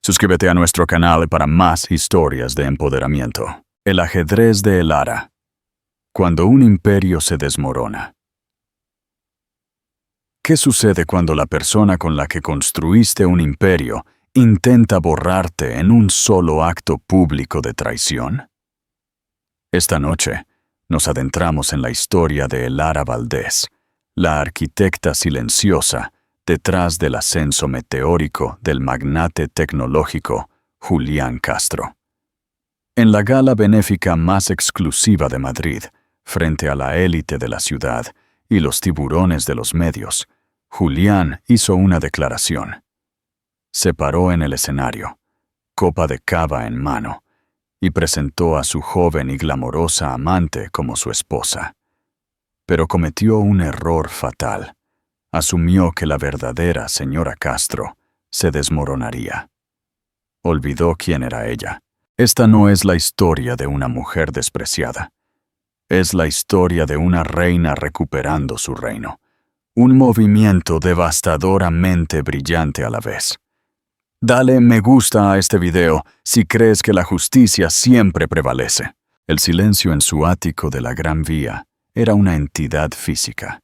Suscríbete a nuestro canal para más historias de empoderamiento. El ajedrez de Elara. Cuando un imperio se desmorona. ¿Qué sucede cuando la persona con la que construiste un imperio intenta borrarte en un solo acto público de traición? Esta noche nos adentramos en la historia de Elara Valdés, la arquitecta silenciosa detrás del ascenso meteórico del magnate tecnológico Julián Castro. En la gala benéfica más exclusiva de Madrid, frente a la élite de la ciudad y los tiburones de los medios, Julián hizo una declaración. Se paró en el escenario, copa de cava en mano, y presentó a su joven y glamorosa amante como su esposa. Pero cometió un error fatal. Asumió que la verdadera señora Castro se desmoronaría. Olvidó quién era ella. Esta no es la historia de una mujer despreciada. Es la historia de una reina recuperando su reino. Un movimiento devastadoramente brillante a la vez. Dale me gusta a este video si crees que la justicia siempre prevalece. El silencio en su ático de la Gran Vía era una entidad física.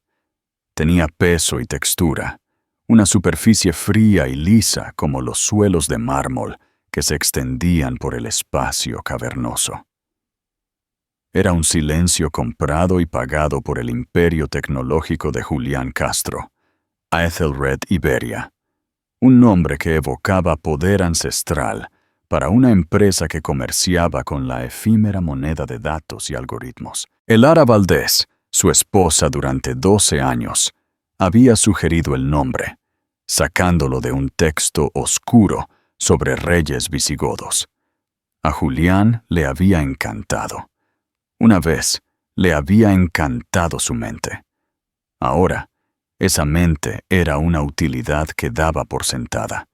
Tenía peso y textura, una superficie fría y lisa como los suelos de mármol que se extendían por el espacio cavernoso. Era un silencio comprado y pagado por el imperio tecnológico de Julián Castro, Aethelred Iberia, un nombre que evocaba poder ancestral para una empresa que comerciaba con la efímera moneda de datos y algoritmos. Elara Valdés, su esposa durante 12 años, había sugerido el nombre, sacándolo de un texto oscuro sobre reyes visigodos. A Julián le había encantado. Una vez le había encantado su mente. Ahora, esa mente era una utilidad que daba por sentada,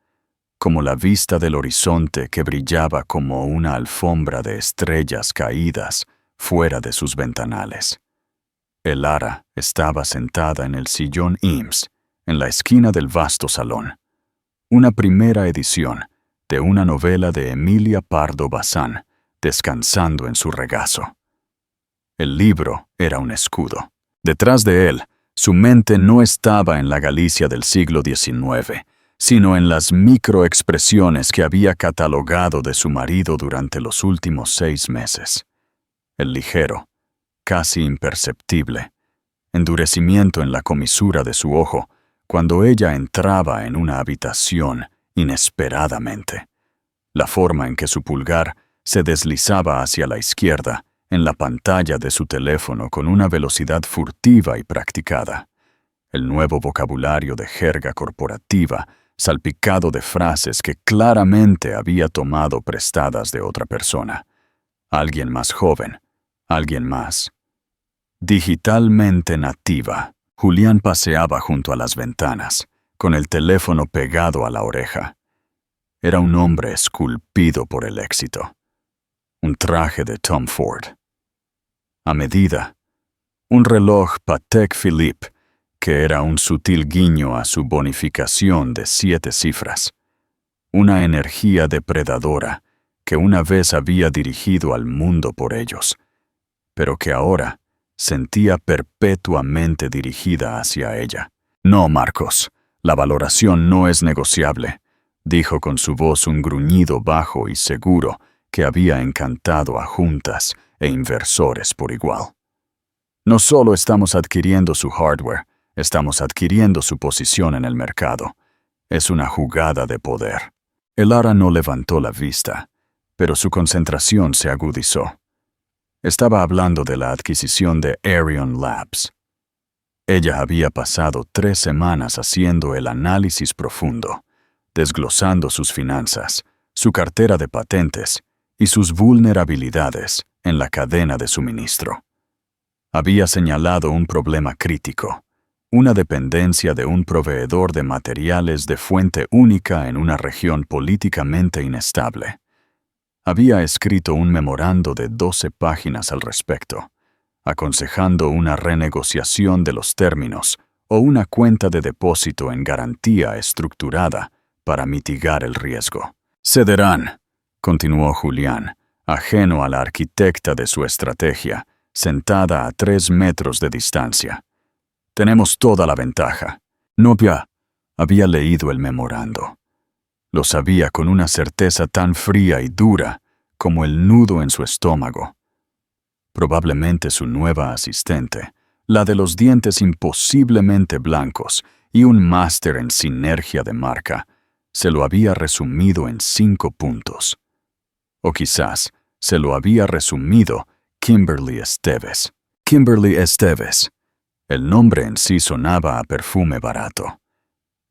como la vista del horizonte que brillaba como una alfombra de estrellas caídas fuera de sus ventanales. Elara estaba sentada en el sillón IMSS, en la esquina del vasto salón. Una primera edición de una novela de Emilia Pardo Bazán, descansando en su regazo. El libro era un escudo. Detrás de él, su mente no estaba en la Galicia del siglo XIX, sino en las microexpresiones que había catalogado de su marido durante los últimos 6 meses. El ligero, casi imperceptible, endurecimiento en la comisura de su ojo cuando ella entraba en una habitación inesperadamente. La forma en que su pulgar se deslizaba hacia la izquierda en la pantalla de su teléfono con una velocidad furtiva y practicada. El nuevo vocabulario de jerga corporativa, salpicado de frases que claramente había tomado prestadas de otra persona. Alguien más joven, alguien más. Digitalmente nativa, Julián paseaba junto a las ventanas, con el teléfono pegado a la oreja. Era un hombre esculpido por el éxito. Un traje de Tom Ford. A medida, un reloj Patek Philippe, que era un sutil guiño a su bonificación de 7 cifras. Una energía depredadora que una vez había dirigido al mundo por ellos, pero que ahora sentía perpetuamente dirigida hacia ella. No, Marcos, la valoración no es negociable, dijo con su voz un gruñido bajo y seguro que había encantado a juntas e inversores por igual. No solo estamos adquiriendo su hardware, estamos adquiriendo su posición en el mercado. Es una jugada de poder. Elara no levantó la vista, pero su concentración se agudizó. Estaba hablando de la adquisición de Arion Labs. Ella había pasado 3 semanas haciendo el análisis profundo, desglosando sus finanzas, su cartera de patentes y sus vulnerabilidades en la cadena de suministro. Había señalado un problema crítico, una dependencia de un proveedor de materiales de fuente única en una región políticamente inestable. Había escrito un memorando de 12 páginas al respecto, aconsejando una renegociación de los términos o una cuenta de depósito en garantía estructurada para mitigar el riesgo. Cederán, continuó Julián, ajeno a la arquitecta de su estrategia, sentada a 3 metros de distancia. Tenemos toda la ventaja. Novia había leído el memorando. Lo sabía con una certeza tan fría y dura como el nudo en su estómago. Probablemente su nueva asistente, la de los dientes imposiblemente blancos y un máster en sinergia de marca, se lo había resumido en 5 puntos. O quizás se lo había resumido Kimberly Esteves. Kimberly Esteves. El nombre en sí sonaba a perfume barato.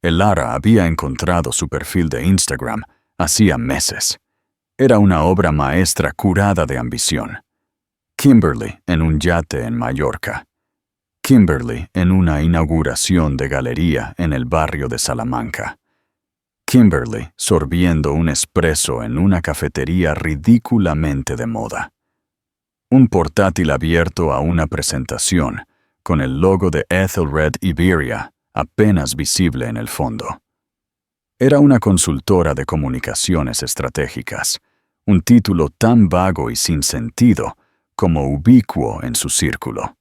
Elara había encontrado su perfil de Instagram hacía meses. Era una obra maestra curada de ambición. Kimberly en un yate en Mallorca. Kimberly en una inauguración de galería en el barrio de Salamanca. Kimberly sorbiendo un espresso en una cafetería ridículamente de moda. Un portátil abierto a una presentación, con el logo de Ethelred Iberia apenas visible en el fondo. Era una consultora de comunicaciones estratégicas, un título tan vago y sin sentido como ubicuo en su círculo.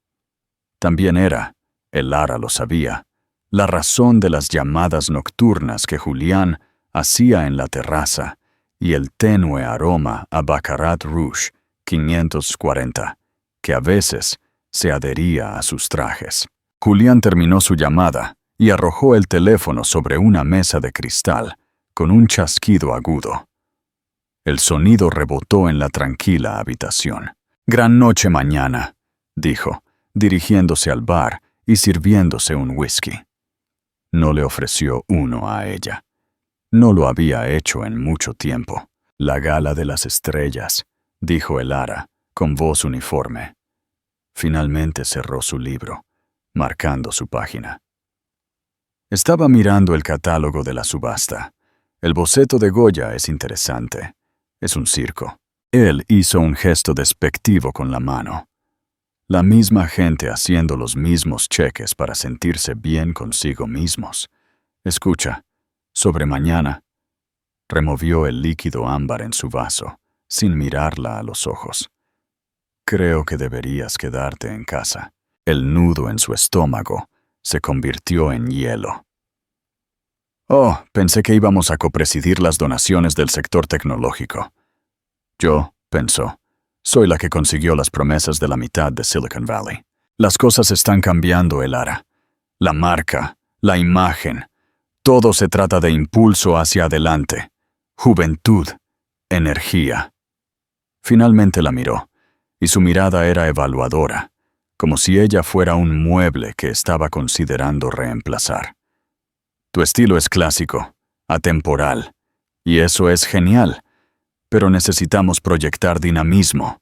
También era, Elara lo sabía, la razón de las llamadas nocturnas que Julián hacía en la terraza y el tenue aroma a Baccarat Rouge 540, que a veces se adhería a sus trajes. Julián terminó su llamada y arrojó el teléfono sobre una mesa de cristal con un chasquido agudo. El sonido rebotó en la tranquila habitación. «Gran noche mañana», dijo, dirigiéndose al bar y sirviéndose un whisky. No le ofreció uno a ella. No lo había hecho en mucho tiempo. «La gala de las estrellas», dijo Elara, con voz uniforme. Finalmente cerró su libro, marcando su página. Estaba mirando el catálogo de la subasta. El boceto de Goya es interesante. Es un circo. Él hizo un gesto despectivo con la mano. La misma gente haciendo los mismos cheques para sentirse bien consigo mismos. Escucha, sobre mañana. Removió el líquido ámbar en su vaso, sin mirarla a los ojos. Creo que deberías quedarte en casa. El nudo en su estómago se convirtió en hielo. Oh, pensé que íbamos a copresidir las donaciones del sector tecnológico. Yo, pensó, soy la que consiguió las promesas de la mitad de Silicon Valley. Las cosas están cambiando, Elara. La marca, la imagen, todo se trata de impulso hacia adelante, juventud, energía. Finalmente la miró, y su mirada era evaluadora, como si ella fuera un mueble que estaba considerando reemplazar. Tu estilo es clásico, atemporal, y eso es genial, pero necesitamos proyectar dinamismo.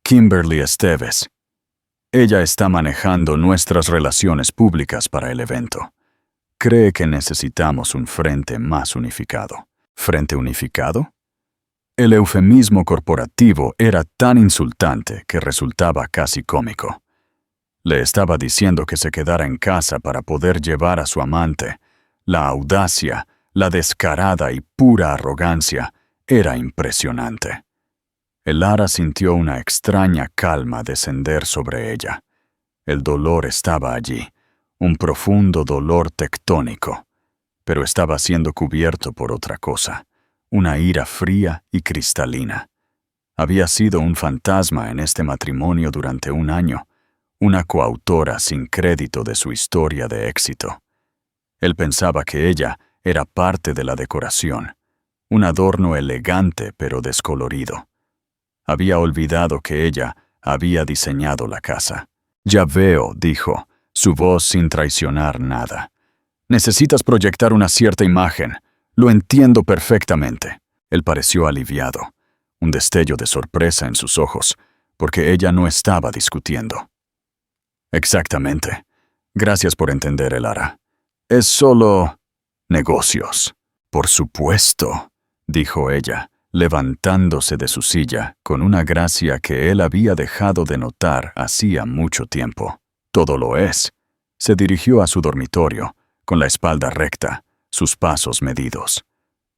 Kimberly Esteves. Ella está manejando nuestras relaciones públicas para el evento. Cree que necesitamos un frente más unificado. ¿Frente unificado? El eufemismo corporativo era tan insultante que resultaba casi cómico. Le estaba diciendo que se quedara en casa para poder llevar a su amante. La audacia, la descarada y pura arrogancia era impresionante. Elara sintió una extraña calma descender sobre ella. El dolor estaba allí, un profundo dolor tectónico, pero estaba siendo cubierto por otra cosa, una ira fría y cristalina. Había sido un fantasma en este matrimonio durante un año, una coautora sin crédito de su historia de éxito. Él pensaba que ella era parte de la decoración, un adorno elegante pero descolorido. Había olvidado que ella había diseñado la casa. «Ya veo», dijo, su voz sin traicionar nada. «Necesitas proyectar una cierta imagen. Lo entiendo perfectamente». Él pareció aliviado, un destello de sorpresa en sus ojos, porque ella no estaba discutiendo. «Exactamente. Gracias por entender, Elara. Es solo negocios». «Por supuesto», dijo ella, levantándose de su silla con una gracia que él había dejado de notar hacía mucho tiempo. «Todo lo es». Se dirigió a su dormitorio, con la espalda recta, sus pasos medidos.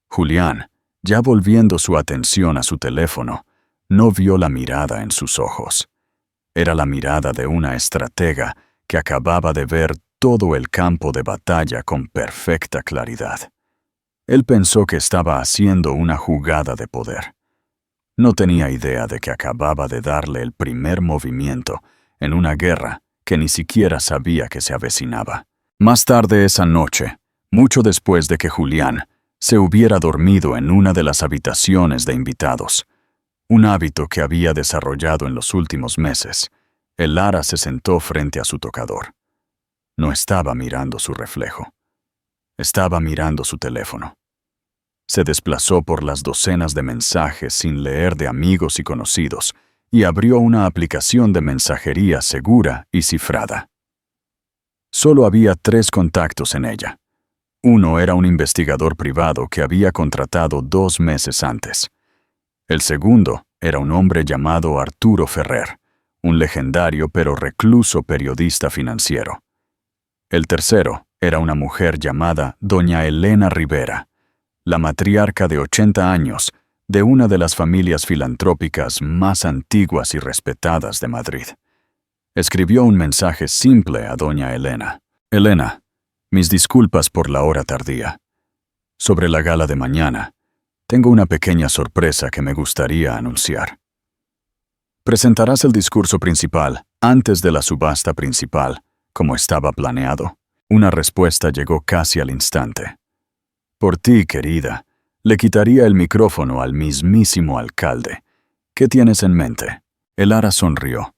Julián, Ya volviendo su atención a su teléfono, no vio la mirada en sus ojos. Era la mirada de una estratega que acababa de ver todo el campo de batalla con perfecta claridad. Él pensó que estaba haciendo una jugada de poder. No tenía idea de que acababa de darle el primer movimiento en una guerra que ni siquiera sabía que se avecinaba. Más tarde esa noche, mucho después de que Julián se hubiera dormido en una de las habitaciones de invitados, un hábito que había desarrollado en los últimos meses, Lara se sentó frente a su tocador. No estaba mirando su reflejo. Estaba mirando su teléfono. Se desplazó por las docenas de mensajes sin leer de amigos y conocidos y abrió una aplicación de mensajería segura y cifrada. Solo había 3 contactos en ella. Uno era un investigador privado que había contratado 2 meses antes. El segundo era un hombre llamado Arturo Ferrer, un legendario pero recluso periodista financiero. El tercero era una mujer llamada Doña Elena Rivera, la matriarca de 80 años de una de las familias filantrópicas más antiguas y respetadas de Madrid. Escribió un mensaje simple a Doña Elena. Elena, mis disculpas por la hora tardía. Sobre la gala de mañana, tengo una pequeña sorpresa que me gustaría anunciar. ¿Presentarás el discurso principal antes de la subasta principal, como estaba planeado? Una respuesta llegó casi al instante. Por ti, querida, le quitaría el micrófono al mismísimo alcalde. ¿Qué tienes en mente? Lara sonrió,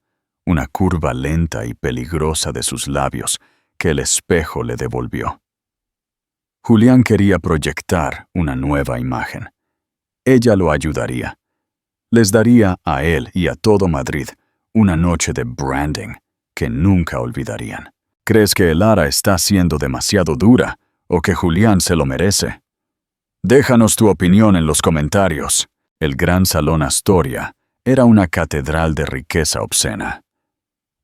una curva lenta y peligrosa de sus labios que el espejo le devolvió. Julián quería proyectar una nueva imagen. Ella lo ayudaría. Les daría a él y a todo Madrid una noche de branding que nunca olvidarían. ¿Crees que Lara está siendo demasiado dura o que Julián se lo merece? Déjanos tu opinión en los comentarios. El gran salón Astoria era una catedral de riqueza obscena.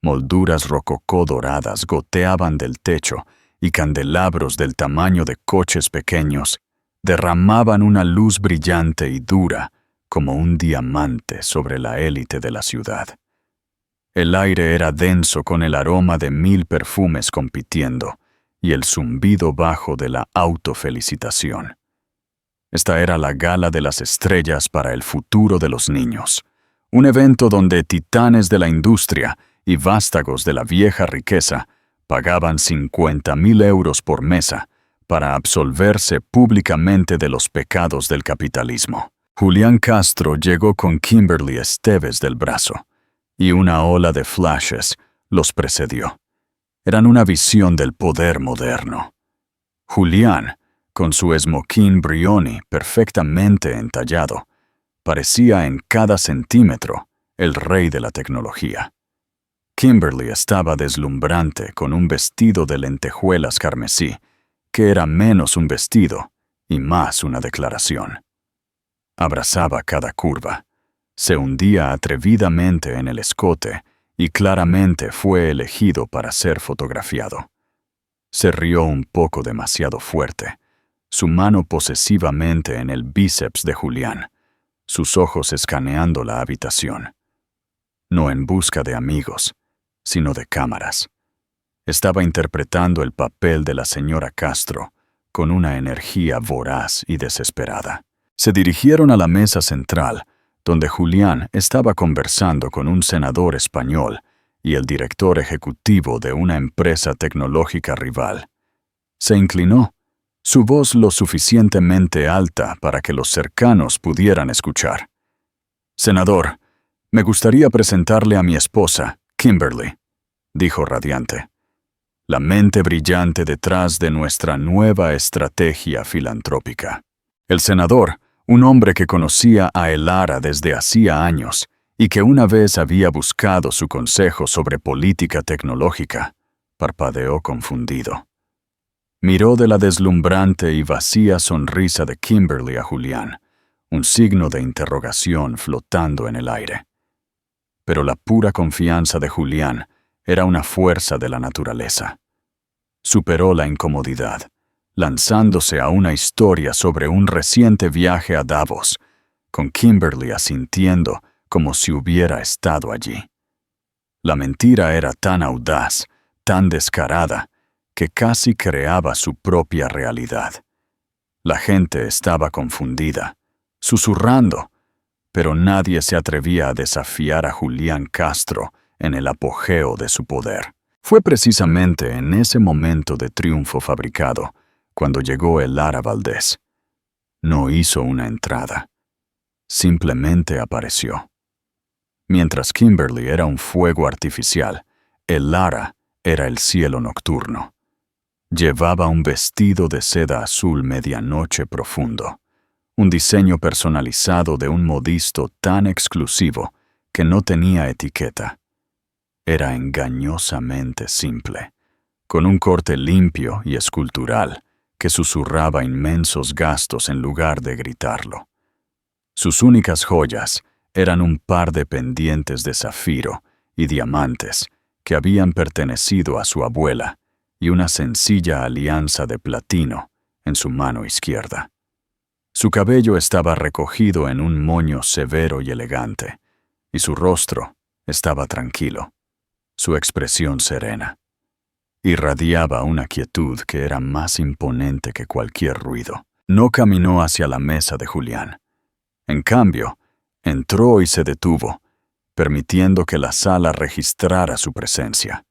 Molduras rococó doradas goteaban del techo y candelabros del tamaño de coches pequeños derramaban una luz brillante y dura como un diamante sobre la élite de la ciudad. El aire era denso con el aroma de 1000 perfumes compitiendo y el zumbido bajo de la autofelicitación. Esta era la gala de las estrellas para el futuro de los niños, un evento donde titanes de la industria y vástagos de la vieja riqueza pagaban 50.000 euros por mesa para absolverse públicamente de los pecados del capitalismo. Julián Castro llegó con Kimberly Esteves del brazo, y una ola de flashes los precedió. Eran una visión del poder moderno. Julián, con su esmoquín Brioni perfectamente entallado, parecía en cada centímetro el rey de la tecnología. Kimberly estaba deslumbrante con un vestido de lentejuelas carmesí, que era menos un vestido y más una declaración. Abrazaba cada curva, se hundía atrevidamente en el escote y claramente fue elegido para ser fotografiado. Se rió un poco demasiado fuerte, su mano posesivamente en el bíceps de Julián, sus ojos escaneando la habitación. No en busca de amigos, sino de cámaras. Estaba interpretando el papel de la señora Castro con una energía voraz y desesperada. Se dirigieron a la mesa central, donde Julián estaba conversando con un senador español y el director ejecutivo de una empresa tecnológica rival. Se inclinó, su voz lo suficientemente alta para que los cercanos pudieran escuchar. «Senador, me gustaría presentarle a mi esposa, Kimberly», dijo radiante. «La mente brillante detrás de nuestra nueva estrategia filantrópica». El senador, un hombre que conocía a Lara desde hacía años y que una vez había buscado su consejo sobre política tecnológica, parpadeó confundido. Miró de la deslumbrante y vacía sonrisa de Kimberly a Julián, un signo de interrogación flotando en el aire. Pero la pura confianza de Julián era una fuerza de la naturaleza. Superó la incomodidad, lanzándose a una historia sobre un reciente viaje a Davos, con Kimberly asintiendo como si hubiera estado allí. La mentira era tan audaz, tan descarada, que casi creaba su propia realidad. La gente estaba confundida, susurrando, pero nadie se atrevía a desafiar a Julián Castro en el apogeo de su poder. Fue precisamente en ese momento de triunfo fabricado cuando llegó Elara Valdés. No hizo una entrada, simplemente apareció. Mientras Kimberly era un fuego artificial, Elara era el cielo nocturno. Llevaba un vestido de seda azul medianoche profundo, un diseño personalizado de un modisto tan exclusivo que no tenía etiqueta. Era engañosamente simple, con un corte limpio y escultural que susurraba inmensos gastos en lugar de gritarlo. Sus únicas joyas eran un par de pendientes de zafiro y diamantes que habían pertenecido a su abuela y una sencilla alianza de platino en su mano izquierda. Su cabello estaba recogido en un moño severo y elegante, y su rostro estaba tranquilo, su expresión serena. Irradiaba una quietud que era más imponente que cualquier ruido. No caminó hacia la mesa de Julián. En cambio, entró y se detuvo, permitiendo que la sala registrara su presencia.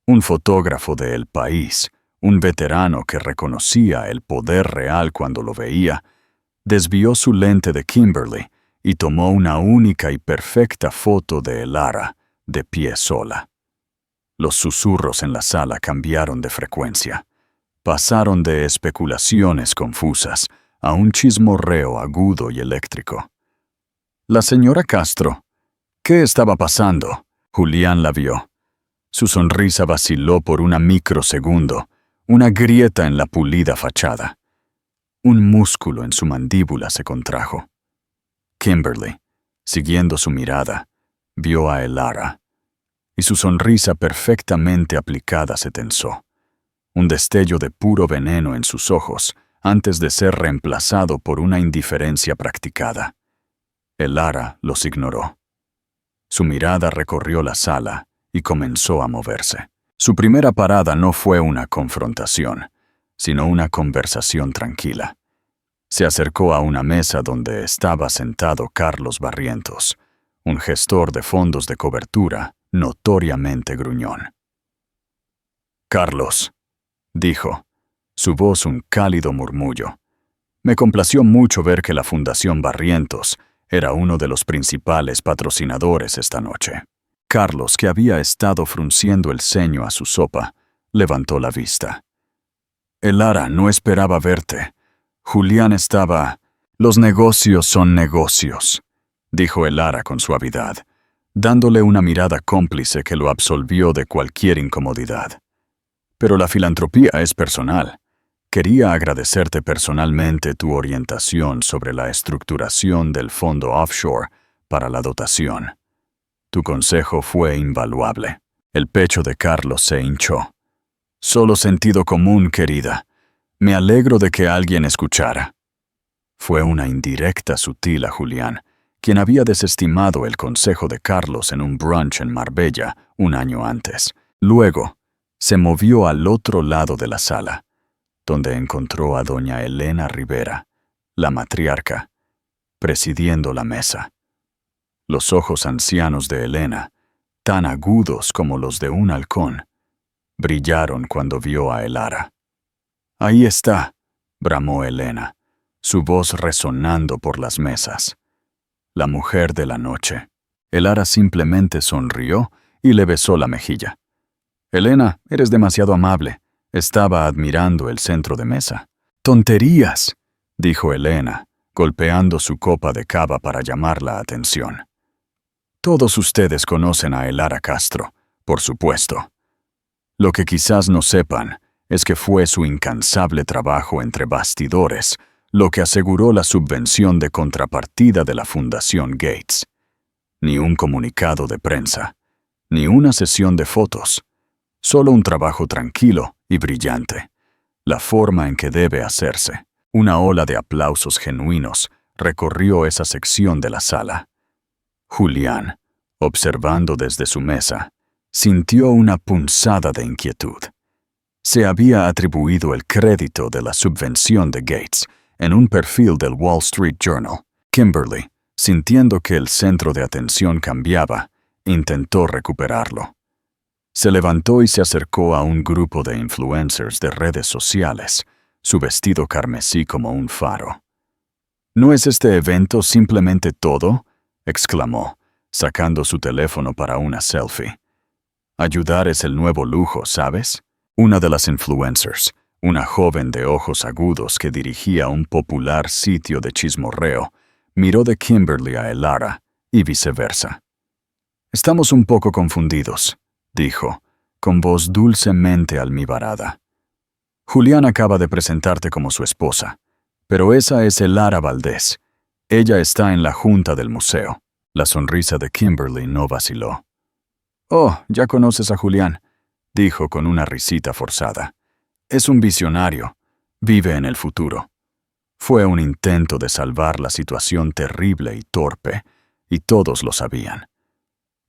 Un fotógrafo de El País, un veterano que reconocía el poder real cuando lo veía, desvió su lente de Kimberly y tomó una única y perfecta foto de Elara, de pie sola. Los susurros en la sala cambiaron de frecuencia. Pasaron de especulaciones confusas a un chismorreo agudo y eléctrico. La señora Castro. ¿Qué estaba pasando? Julián la vio. Su sonrisa vaciló por un microsegundo, una grieta en la pulida fachada. Un músculo en su mandíbula se contrajo. Kimberly, siguiendo su mirada, vio a Elara, y su sonrisa perfectamente aplicada se tensó. Un destello de puro veneno en sus ojos antes de ser reemplazado por una indiferencia practicada. Elara los ignoró. Su mirada recorrió la sala y comenzó a moverse. Su primera parada no fue una confrontación, sino una conversación tranquila. Se acercó a una mesa donde estaba sentado Carlos Barrientos, un gestor de fondos de cobertura notoriamente gruñón. «Carlos», dijo, su voz un cálido murmullo. «Me complació mucho ver que la Fundación Barrientos era uno de los principales patrocinadores esta noche». Carlos, que había estado frunciendo el ceño a su sopa, levantó la vista. «Elara, no esperaba verte. Julián estaba...» «Los negocios son negocios», dijo Elara con suavidad, dándole una mirada cómplice que lo absolvió de cualquier incomodidad. «Pero la filantropía es personal. Quería agradecerte personalmente tu orientación sobre la estructuración del fondo offshore para la dotación. Tu consejo fue invaluable». El pecho de Carlos se hinchó. «Solo sentido común, querida. Me alegro de que alguien escuchara». Fue una indirecta sutil a Julián, quien había desestimado el consejo de Carlos en un brunch en Marbella un año antes. Luego, se movió al otro lado de la sala, donde encontró a doña Elena Rivera, la matriarca, presidiendo la mesa. Los ojos ancianos de Elena, tan agudos como los de un halcón, brillaron cuando vio a Elara. «Ahí está», bramó Elena, su voz resonando por las mesas. «La mujer de la noche». Elara simplemente sonrió y le besó la mejilla. «Elena, eres demasiado amable». Estaba admirando el centro de mesa. «Tonterías», dijo Elena, golpeando su copa de cava para llamar la atención. «Todos ustedes conocen a Elara Castro, por supuesto. Lo que quizás no sepan es que fue su incansable trabajo entre bastidores lo que aseguró la subvención de contrapartida de la Fundación Gates. Ni un comunicado de prensa, ni una sesión de fotos, solo un trabajo tranquilo y brillante, la forma en que debe hacerse. Una ola de aplausos genuinos recorrió esa sección de la sala. Julián, observando desde su mesa, sintió una punzada de inquietud. Se había atribuido el crédito de la subvención de Gates en un perfil del Wall Street Journal. Kimberly, sintiendo que el centro de atención cambiaba, intentó recuperarlo. Se levantó y se acercó a un grupo de influencers de redes sociales, su vestido carmesí como un faro. ¿No es este evento simplemente todo?, exclamó, sacando su teléfono para una selfie. Ayudar es el nuevo lujo, ¿sabes? Una de las influencers, una joven de ojos agudos que dirigía un popular sitio de chismorreo, miró de Kimberly a Elara y viceversa. «Estamos un poco confundidos», dijo, con voz dulcemente almibarada. «Julián acaba de presentarte como su esposa, pero esa es Elara Valdés. Ella está en la junta del museo». La sonrisa de Kimberly no vaciló. «Oh, ya conoces a Julián», dijo con una risita forzada. «Es un visionario. Vive en el futuro». Fue un intento de salvar la situación terrible y torpe, y todos lo sabían.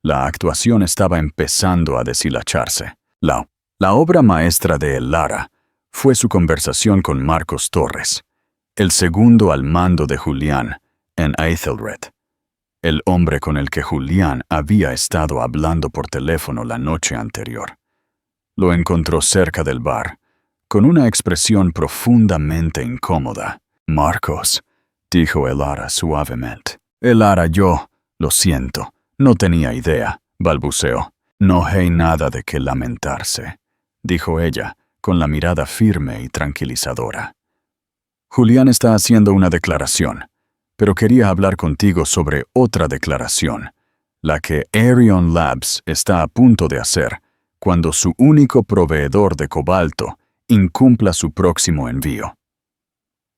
La actuación estaba empezando a deshilacharse. La obra maestra de Elara fue su conversación con Marcos Torres, el segundo al mando de Julián en Ethelred, el hombre con el que Julián había estado hablando por teléfono la noche anterior. Lo encontró cerca del bar, con una expresión profundamente incómoda. «Marcos», dijo Elara suavemente. «Elara, lo siento, no tenía idea», balbuceó. «No hay nada de qué lamentarse», dijo ella, con la mirada firme y tranquilizadora. «Julián está haciendo una declaración, pero quería hablar contigo sobre otra declaración, la que Arion Labs está a punto de hacer cuando su único proveedor de cobalto incumpla su próximo envío.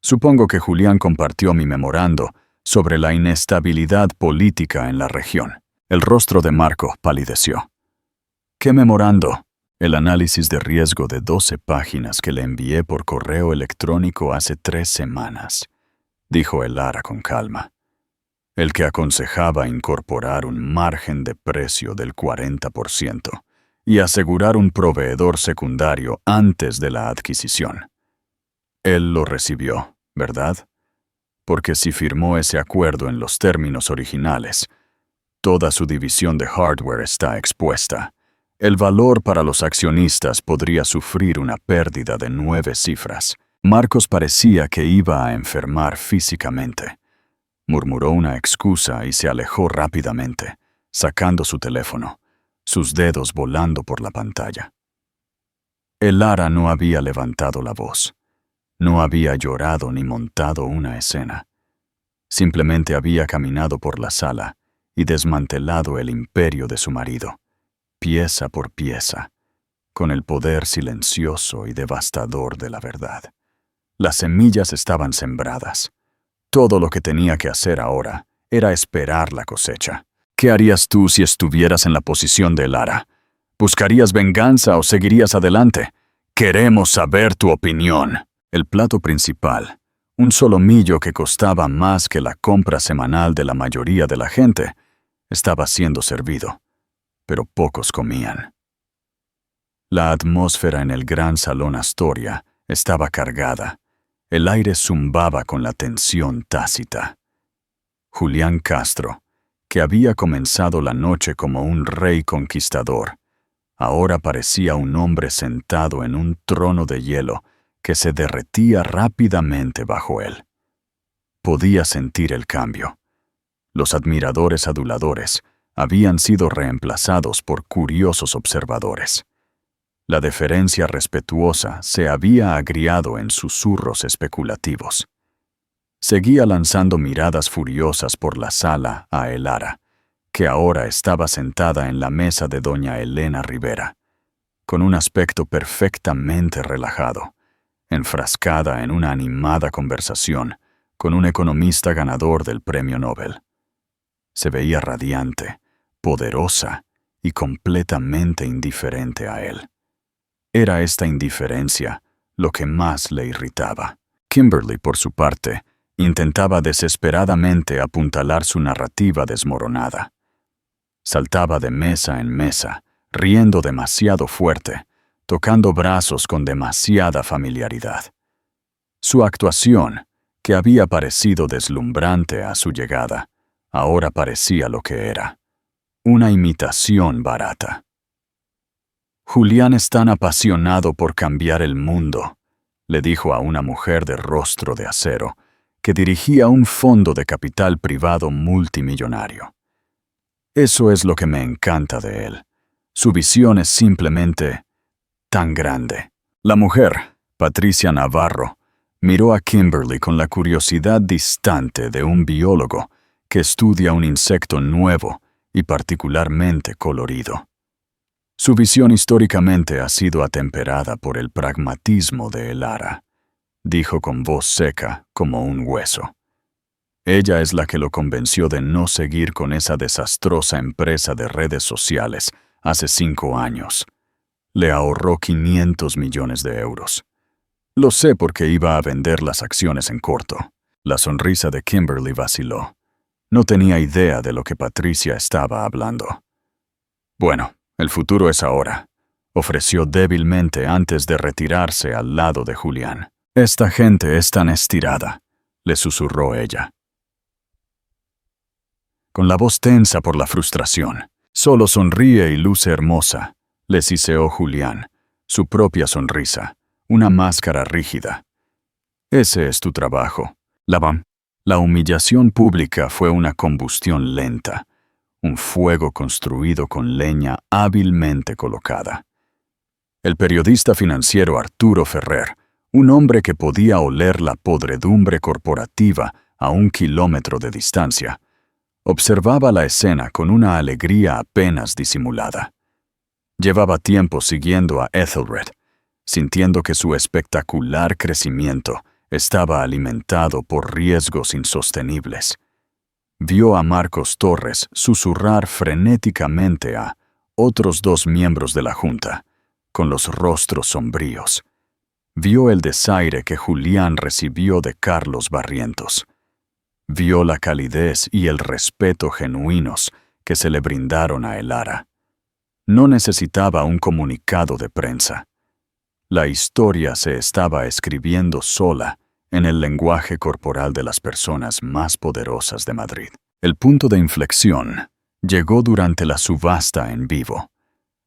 Supongo que Julián compartió mi memorando sobre la inestabilidad política en la región». El rostro de Marco palideció. «¿Qué memorando?» «El análisis de riesgo de 12 páginas que le envié por correo electrónico hace 3 semanas», dijo Elara con calma. «El que aconsejaba incorporar un margen de precio del 40% y asegurar un proveedor secundario antes de la adquisición. Él lo recibió, ¿verdad? Porque si firmó ese acuerdo en los términos originales, toda su división de hardware está expuesta. El valor para los accionistas podría sufrir una pérdida de 9 cifras. Marcos parecía que iba a enfermar físicamente. Murmuró una excusa y se alejó rápidamente, sacando su teléfono, sus dedos volando por la pantalla. Elara no había levantado la voz. No había llorado ni montado una escena. Simplemente había caminado por la sala y desmantelado el imperio de su marido, pieza por pieza, con el poder silencioso y devastador de la verdad. Las semillas estaban sembradas. Todo lo que tenía que hacer ahora era esperar la cosecha. ¿Qué harías tú si estuvieras en la posición de Elara? ¿Buscarías venganza o seguirías adelante? Queremos saber tu opinión». El plato principal, un solomillo que costaba más que la compra semanal de la mayoría de la gente, estaba siendo servido, pero pocos comían. La atmósfera en el gran salón Astoria estaba cargada. El aire zumbaba con la tensión tácita. Julián Castro, que había comenzado la noche como un rey conquistador, ahora parecía un hombre sentado en un trono de hielo que se derretía rápidamente bajo él. Podía sentir el cambio. Los admiradores aduladores habían sido reemplazados por curiosos observadores. La deferencia respetuosa se había agriado en susurros especulativos. Seguía lanzando miradas furiosas por la sala a Elara, que ahora estaba sentada en la mesa de doña Elena Rivera, con un aspecto perfectamente relajado, enfrascada en una animada conversación con un economista ganador del premio Nobel. Se veía radiante, poderosa y completamente indiferente a él. Era esta indiferencia lo que más le irritaba. Kimberly, por su parte, intentaba desesperadamente apuntalar su narrativa desmoronada. Saltaba de mesa en mesa, riendo demasiado fuerte, tocando brazos con demasiada familiaridad. Su actuación, que había parecido deslumbrante a su llegada, ahora parecía lo que era: una imitación barata. Julián es tan apasionado por cambiar el mundo, le dijo a una mujer de rostro de acero, que dirigía un fondo de capital privado multimillonario. Eso es lo que me encanta de él. Su visión es simplemente tan grande. La mujer, Patricia Navarro, miró a Kimberly con la curiosidad distante de un biólogo que estudia un insecto nuevo y particularmente colorido. Su visión históricamente ha sido atemperada por el pragmatismo de Elara, dijo con voz seca como un hueso. Ella es la que lo convenció de no seguir con esa desastrosa empresa de redes sociales hace 5 años. Le ahorró 500 millones de euros. Lo sé porque iba a vender las acciones en corto. La sonrisa de Kimberly vaciló. No tenía idea de lo que Patricia estaba hablando. Bueno, el futuro es ahora, ofreció débilmente antes de retirarse al lado de Julián. Esta gente es tan estirada, le susurró ella. Con la voz tensa por la frustración. Solo sonríe y luce hermosa, le siseó Julián, su propia sonrisa, una máscara rígida. Ese es tu trabajo. La humillación pública fue una combustión lenta, un fuego construido con leña hábilmente colocada. El periodista financiero Arturo Ferrer, un hombre que podía oler la podredumbre corporativa a 1 kilómetro de distancia, observaba la escena con una alegría apenas disimulada. Llevaba tiempo siguiendo a Ethelred, sintiendo que su espectacular crecimiento estaba alimentado por riesgos insostenibles. Vio a Marcos Torres susurrar frenéticamente a otros 2 miembros de la Junta, con los rostros sombríos. Vio el desaire que Julián recibió de Carlos Barrientos. Vio la calidez y el respeto genuinos que se le brindaron a Elara. No necesitaba un comunicado de prensa. La historia se estaba escribiendo sola en el lenguaje corporal de las personas más poderosas de Madrid. El punto de inflexión llegó durante la subasta en vivo.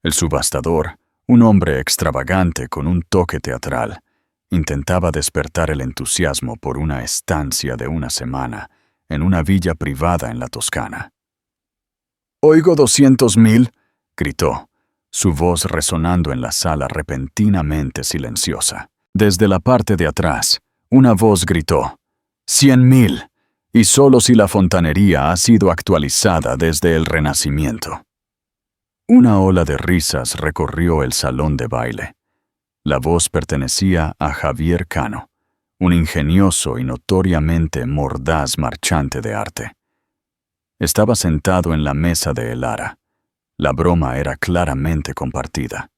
El subastador, un hombre extravagante con un toque teatral, intentaba despertar el entusiasmo por una estancia de 1 semana en una villa privada en la Toscana. «¡Oigo 200.000!», gritó, su voz resonando en la sala repentinamente silenciosa. Desde la parte de atrás, una voz gritó: «¡100.000! Y solo si la fontanería ha sido actualizada desde el Renacimiento». Una ola de risas recorrió el salón de baile. La voz pertenecía a Javier Cano, un ingenioso y notoriamente mordaz marchante de arte. Estaba sentado en la mesa de Elara. La broma era claramente compartida.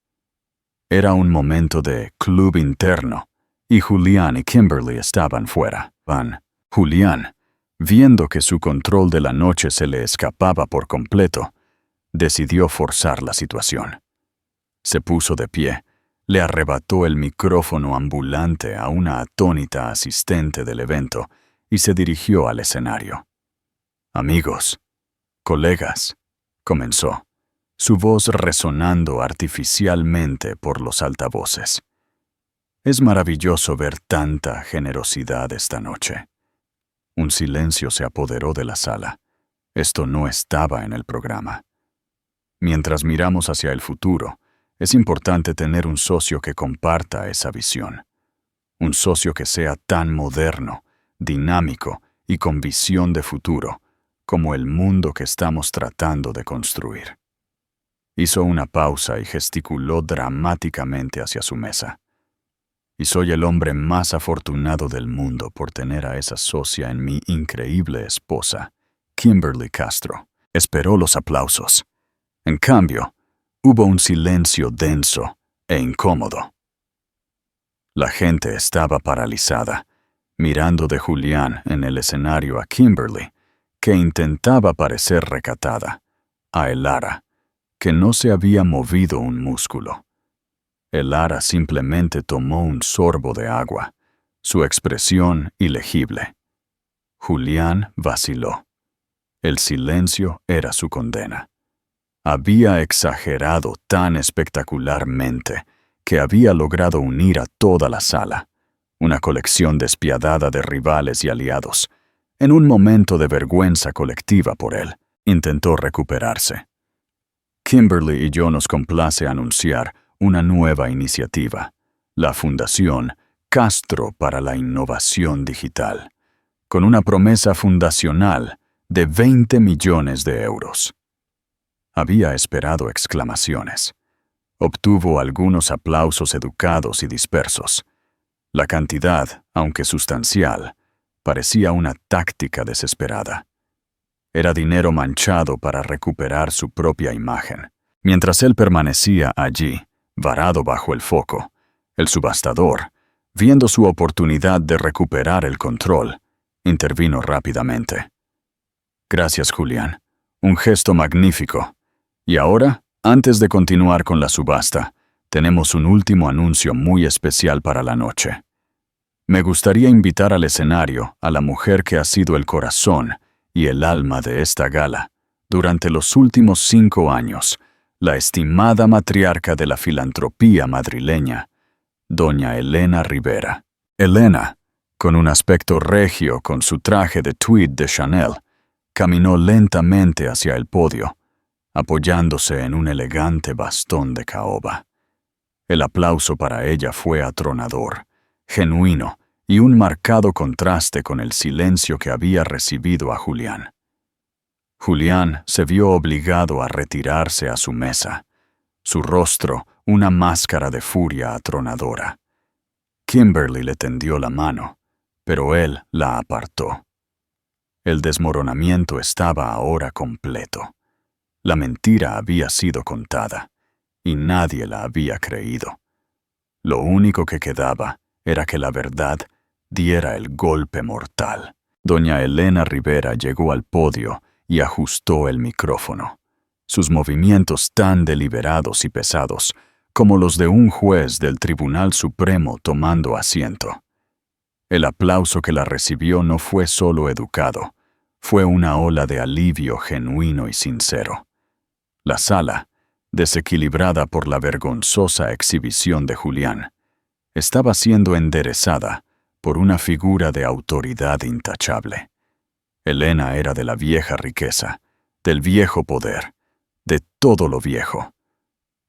Era un momento de club interno, y Julián y Kimberly estaban fuera. Julián, viendo que su control de la noche se le escapaba por completo, decidió forzar la situación. Se puso de pie, le arrebató el micrófono ambulante a una atónita asistente del evento y se dirigió al escenario. «Amigos, colegas», comenzó, su voz resonando artificialmente por los altavoces. «Es maravilloso ver tanta generosidad esta noche». Un silencio se apoderó de la sala. Esto no estaba en el programa. Mientras miramos hacia el futuro, es importante tener un socio que comparta esa visión. Un socio que sea tan moderno, dinámico y con visión de futuro como el mundo que estamos tratando de construir. Hizo una pausa y gesticuló dramáticamente hacia su mesa. «Y soy el hombre más afortunado del mundo por tener a esa socia en mi increíble esposa, Kimberly Castro». Esperó los aplausos. En cambio, hubo un silencio denso e incómodo. La gente estaba paralizada, mirando de Julián en el escenario a Kimberly, que intentaba parecer recatada, a Elara, que no se había movido un músculo. Elara simplemente tomó un sorbo de agua, su expresión ilegible. Julián vaciló. El silencio era su condena. Había exagerado tan espectacularmente que había logrado unir a toda la sala, una colección despiadada de rivales y aliados. En un momento de vergüenza colectiva por él, intentó recuperarse. Kimberly y yo nos complace anunciar una nueva iniciativa, la Fundación Castro para la Innovación Digital, con una promesa fundacional de 20 millones de euros. Había esperado exclamaciones. Obtuvo algunos aplausos educados y dispersos. La cantidad, aunque sustancial, parecía una táctica desesperada. Era dinero manchado para recuperar su propia imagen. Mientras él permanecía allí, varado bajo el foco, el subastador, viendo su oportunidad de recuperar el control, intervino rápidamente. Gracias, Julián. Un gesto magnífico. Y ahora, antes de continuar con la subasta, tenemos un último anuncio muy especial para la noche. Me gustaría invitar al escenario a la mujer que ha sido el corazón y el alma de esta gala durante los últimos 5 años, la estimada matriarca de la filantropía madrileña, doña Elena Rivera. Elena, con un aspecto regio con su traje de tweed de Chanel, caminó lentamente hacia el podio, apoyándose en un elegante bastón de caoba. El aplauso para ella fue atronador, genuino y un marcado contraste con el silencio que había recibido a Julián. Julián se vio obligado a retirarse a su mesa, su rostro una máscara de furia atronadora. Kimberly le tendió la mano, pero él la apartó. El desmoronamiento estaba ahora completo. La mentira había sido contada, y nadie la había creído. Lo único que quedaba era que la verdad diera el golpe mortal. Doña Elena Rivera llegó al podio y ajustó el micrófono. Sus movimientos tan deliberados y pesados como los de un juez del Tribunal Supremo tomando asiento. El aplauso que la recibió no fue solo educado, fue una ola de alivio genuino y sincero. La sala, desequilibrada por la vergonzosa exhibición de Julián, estaba siendo enderezada por una figura de autoridad intachable. Elena era de la vieja riqueza, del viejo poder, de todo lo viejo.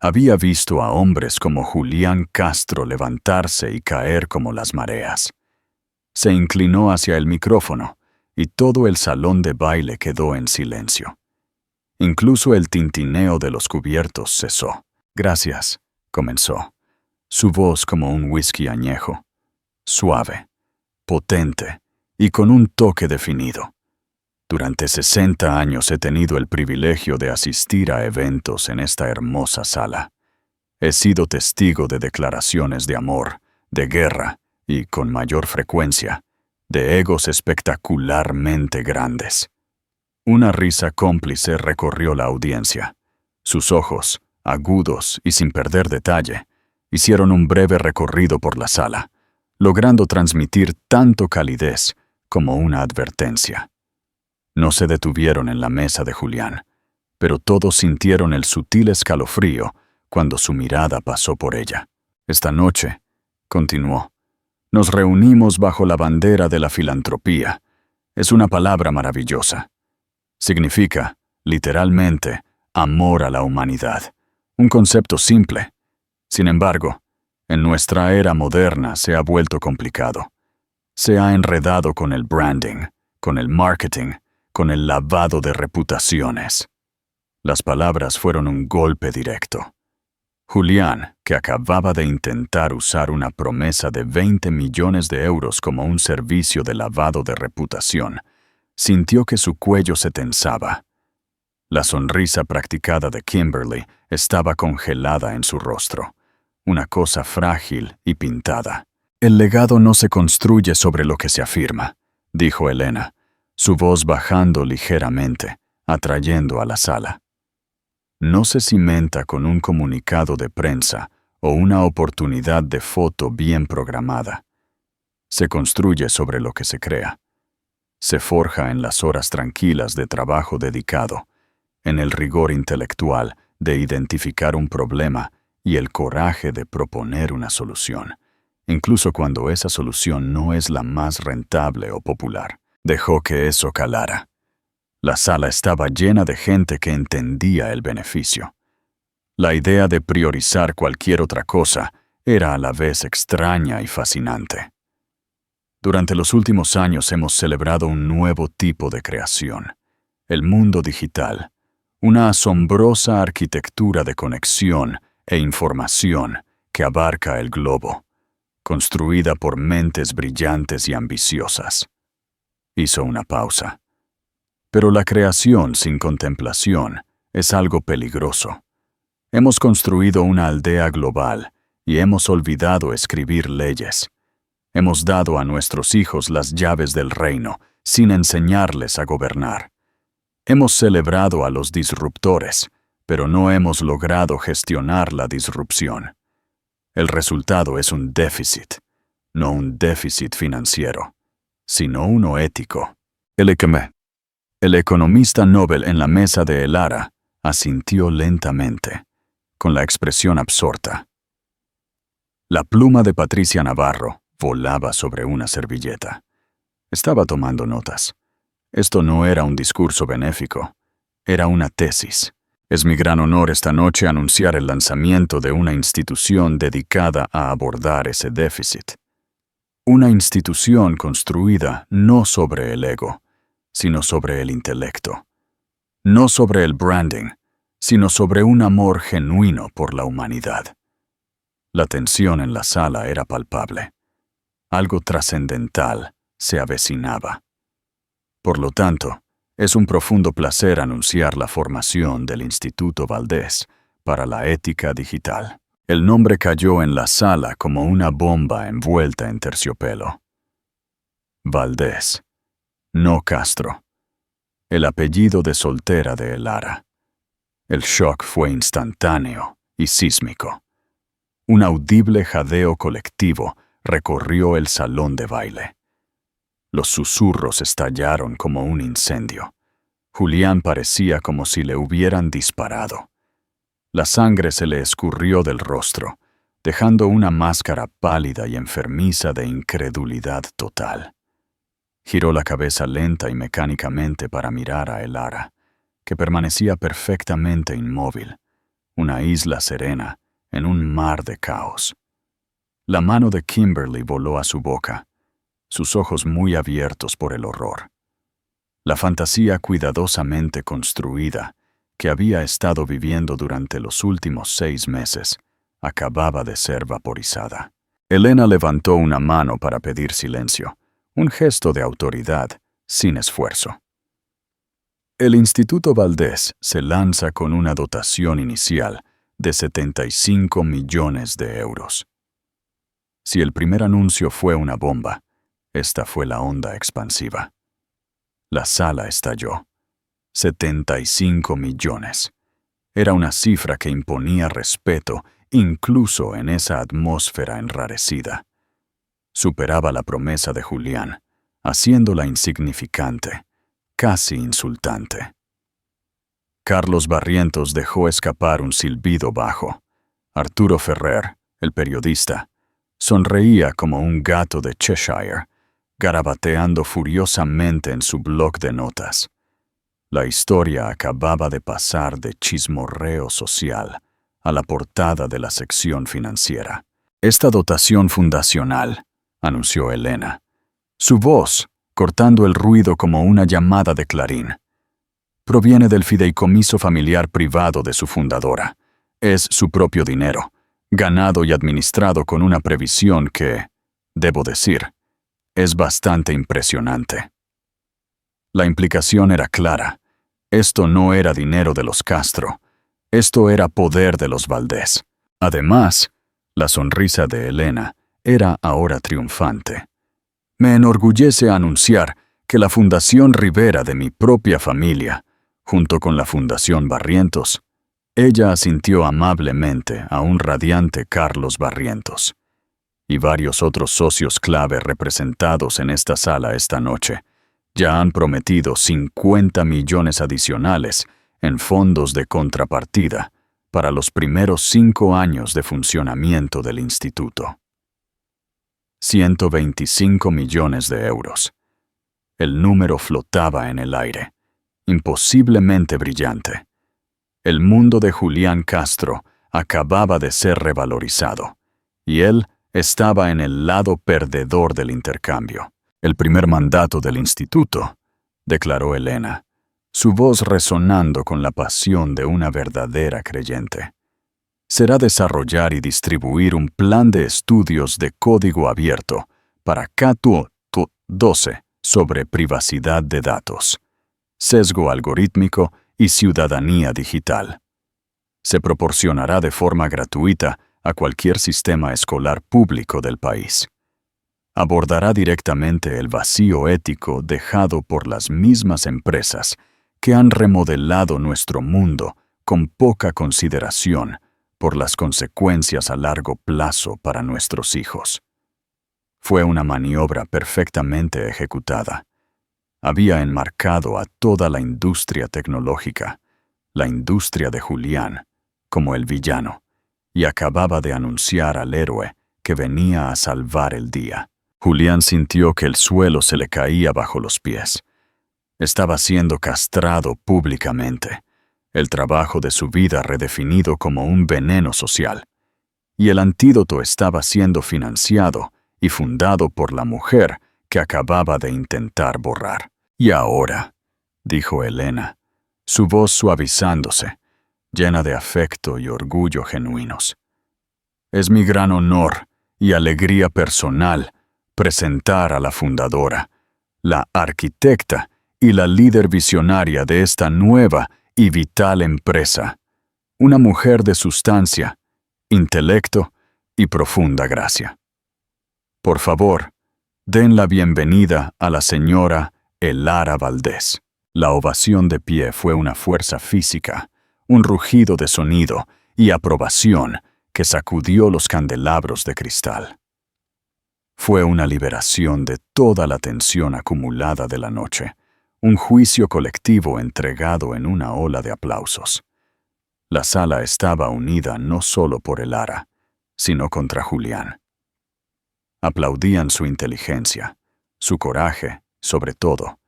Había visto a hombres como Julián Castro levantarse y caer como las mareas. Se inclinó hacia el micrófono y todo el salón de baile quedó en silencio. Incluso el tintineo de los cubiertos cesó. Gracias, comenzó. Su voz como un whisky añejo, suave, potente y con un toque definido. Durante 60 años he tenido el privilegio de asistir a eventos en esta hermosa sala. He sido testigo de declaraciones de amor, de guerra y, con mayor frecuencia, de egos espectacularmente grandes. Una risa cómplice recorrió la audiencia. Sus ojos, agudos y sin perder detalle, hicieron un breve recorrido por la sala, logrando transmitir tanto calidez como una advertencia. No se detuvieron en la mesa de Julián, pero todos sintieron el sutil escalofrío cuando su mirada pasó por ella. Esta noche, continuó, nos reunimos bajo la bandera de la filantropía. Es una palabra maravillosa. Significa, literalmente, amor a la humanidad. Un concepto simple. Sin embargo, en nuestra era moderna se ha vuelto complicado. Se ha enredado con el branding, con el marketing, con el lavado de reputaciones. Las palabras fueron un golpe directo. Julián, que acababa de intentar usar una promesa de 20 millones de euros como un servicio de lavado de reputación, sintió que su cuello se tensaba. La sonrisa practicada de Kimberly estaba congelada en su rostro, una cosa frágil y pintada. El legado no se construye sobre lo que se afirma, dijo Elena, su voz bajando ligeramente, atrayendo a la sala. No se cimenta con un comunicado de prensa o una oportunidad de foto bien programada. Se construye sobre lo que se crea. Se forja en las horas tranquilas de trabajo dedicado, en el rigor intelectual de identificar un problema y el coraje de proponer una solución, incluso cuando esa solución no es la más rentable o popular. Dejó que eso calara. La sala estaba llena de gente que entendía el beneficio. La idea de priorizar cualquier otra cosa era a la vez extraña y fascinante. Durante los últimos años hemos celebrado un nuevo tipo de creación, el mundo digital, una asombrosa arquitectura de conexión e información que abarca el globo, construida por mentes brillantes y ambiciosas. Hizo una pausa. Pero la creación sin contemplación es algo peligroso. Hemos construido una aldea global y hemos olvidado escribir leyes. Hemos dado a nuestros hijos las llaves del reino sin enseñarles a gobernar. Hemos celebrado a los disruptores, pero no hemos logrado gestionar la disrupción. El resultado es un déficit, no un déficit financiero, sino uno ético. El economista Nobel en la mesa de Elara asintió lentamente, con la expresión absorta. La pluma de Patricia Navarro volaba sobre una servilleta. Estaba tomando notas. Esto no era un discurso benéfico, era una tesis. Es mi gran honor esta noche anunciar el lanzamiento de una institución dedicada a abordar ese déficit. Una institución construida no sobre el ego, sino sobre el intelecto. No sobre el branding, sino sobre un amor genuino por la humanidad. La tensión en la sala era palpable. Algo trascendental se avecinaba. Por lo tanto, es un profundo placer anunciar la formación del Instituto Valdés para la ética digital. El nombre cayó en la sala como una bomba envuelta en terciopelo. Valdés, no Castro. El apellido de soltera de Elara. El shock fue instantáneo y sísmico. Un audible jadeo colectivo recorrió el salón de baile. Los susurros estallaron como un incendio. Julián parecía como si le hubieran disparado. La sangre se le escurrió del rostro, dejando una máscara pálida y enfermiza de incredulidad total. Giró la cabeza lenta y mecánicamente para mirar a Elara, que permanecía perfectamente inmóvil, una isla serena en un mar de caos. La mano de Kimberly voló a su boca, sus ojos muy abiertos por el horror. La fantasía cuidadosamente construida, que había estado viviendo durante los últimos 6 meses, acababa de ser vaporizada. Elena levantó una mano para pedir silencio, un gesto de autoridad, sin esfuerzo. El Instituto Valdés se lanza con una dotación inicial de 75 millones de euros. Si el primer anuncio fue una bomba, esta fue la onda expansiva. La sala estalló. 75 millones. Era una cifra que imponía respeto incluso en esa atmósfera enrarecida. Superaba la promesa de Julián, haciéndola insignificante, casi insultante. Carlos Barrientos dejó escapar un silbido bajo. Arturo Ferrer, el periodista, sonreía como un gato de Cheshire, garabateando furiosamente en su bloc de notas. La historia acababa de pasar de chismorreo social a la portada de la sección financiera. Esta dotación fundacional, anunció Elena, su voz cortando el ruido como una llamada de clarín, proviene del fideicomiso familiar privado de su fundadora. Es su propio dinero, ganado y administrado con una previsión que, debo decir, es bastante impresionante. La implicación era clara. Esto no era dinero de los Castro. Esto era poder de los Valdés. Además, la sonrisa de Elena era ahora triunfante. Me enorgullece anunciar que la Fundación Rivera de mi propia familia, junto con la Fundación Barrientos, ella asintió amablemente a un radiante Carlos Barrientos, y varios otros socios clave representados en esta sala esta noche, ya han prometido 50 millones adicionales en fondos de contrapartida para los primeros 5 años de funcionamiento del instituto. 125 millones de euros. El número flotaba en el aire, imposiblemente brillante. El mundo de Julián Castro acababa de ser revalorizado, y él estaba en el lado perdedor del intercambio. El primer mandato del instituto, declaró Elena, su voz resonando con la pasión de una verdadera creyente, será desarrollar y distribuir un plan de estudios de código abierto para CATU 12 sobre privacidad de datos, sesgo algorítmico y ciudadanía digital. Se proporcionará de forma gratuita a cualquier sistema escolar público del país. Abordará directamente el vacío ético dejado por las mismas empresas que han remodelado nuestro mundo con poca consideración por las consecuencias a largo plazo para nuestros hijos. Fue una maniobra perfectamente ejecutada. Había enmarcado a toda la industria tecnológica, la industria de Julián, como el villano, y acababa de anunciar al héroe que venía a salvar el día. Julián sintió que el suelo se le caía bajo los pies. Estaba siendo castrado públicamente, el trabajo de su vida redefinido como un veneno social, y el antídoto estaba siendo financiado y fundado por la mujer que acababa de intentar borrar. Y ahora, dijo Elena, su voz suavizándose, llena de afecto y orgullo genuinos. Es mi gran honor y alegría personal presentar a la fundadora, la arquitecta y la líder visionaria de esta nueva y vital empresa, una mujer de sustancia, intelecto y profunda gracia. Por favor, den la bienvenida a la señora Elara Valdés. La ovación de pie fue una fuerza física, un rugido de sonido y aprobación que sacudió los candelabros de cristal. Fue una liberación de toda la tensión acumulada de la noche, un juicio colectivo entregado en una ola de aplausos. La sala estaba unida no solo por Elara, sino contra Julián. Aplaudían su inteligencia, su coraje, sobre todo,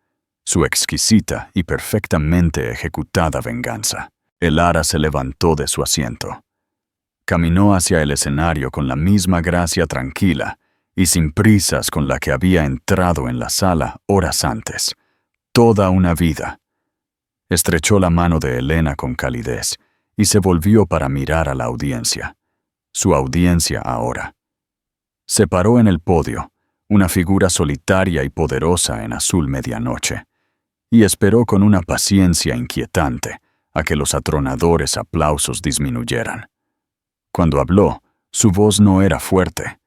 su exquisita y perfectamente ejecutada venganza. Elara se levantó de su asiento. Caminó hacia el escenario con la misma gracia tranquila y sin prisas con la que había entrado en la sala horas antes. Toda una vida. Estrechó la mano de Elena con calidez y se volvió para mirar a la audiencia. Su audiencia ahora. Se paró en el podio, una figura solitaria y poderosa en azul medianoche, y esperó con una paciencia inquietante a que los atronadores aplausos disminuyeran. Cuando habló, su voz no era fuerte,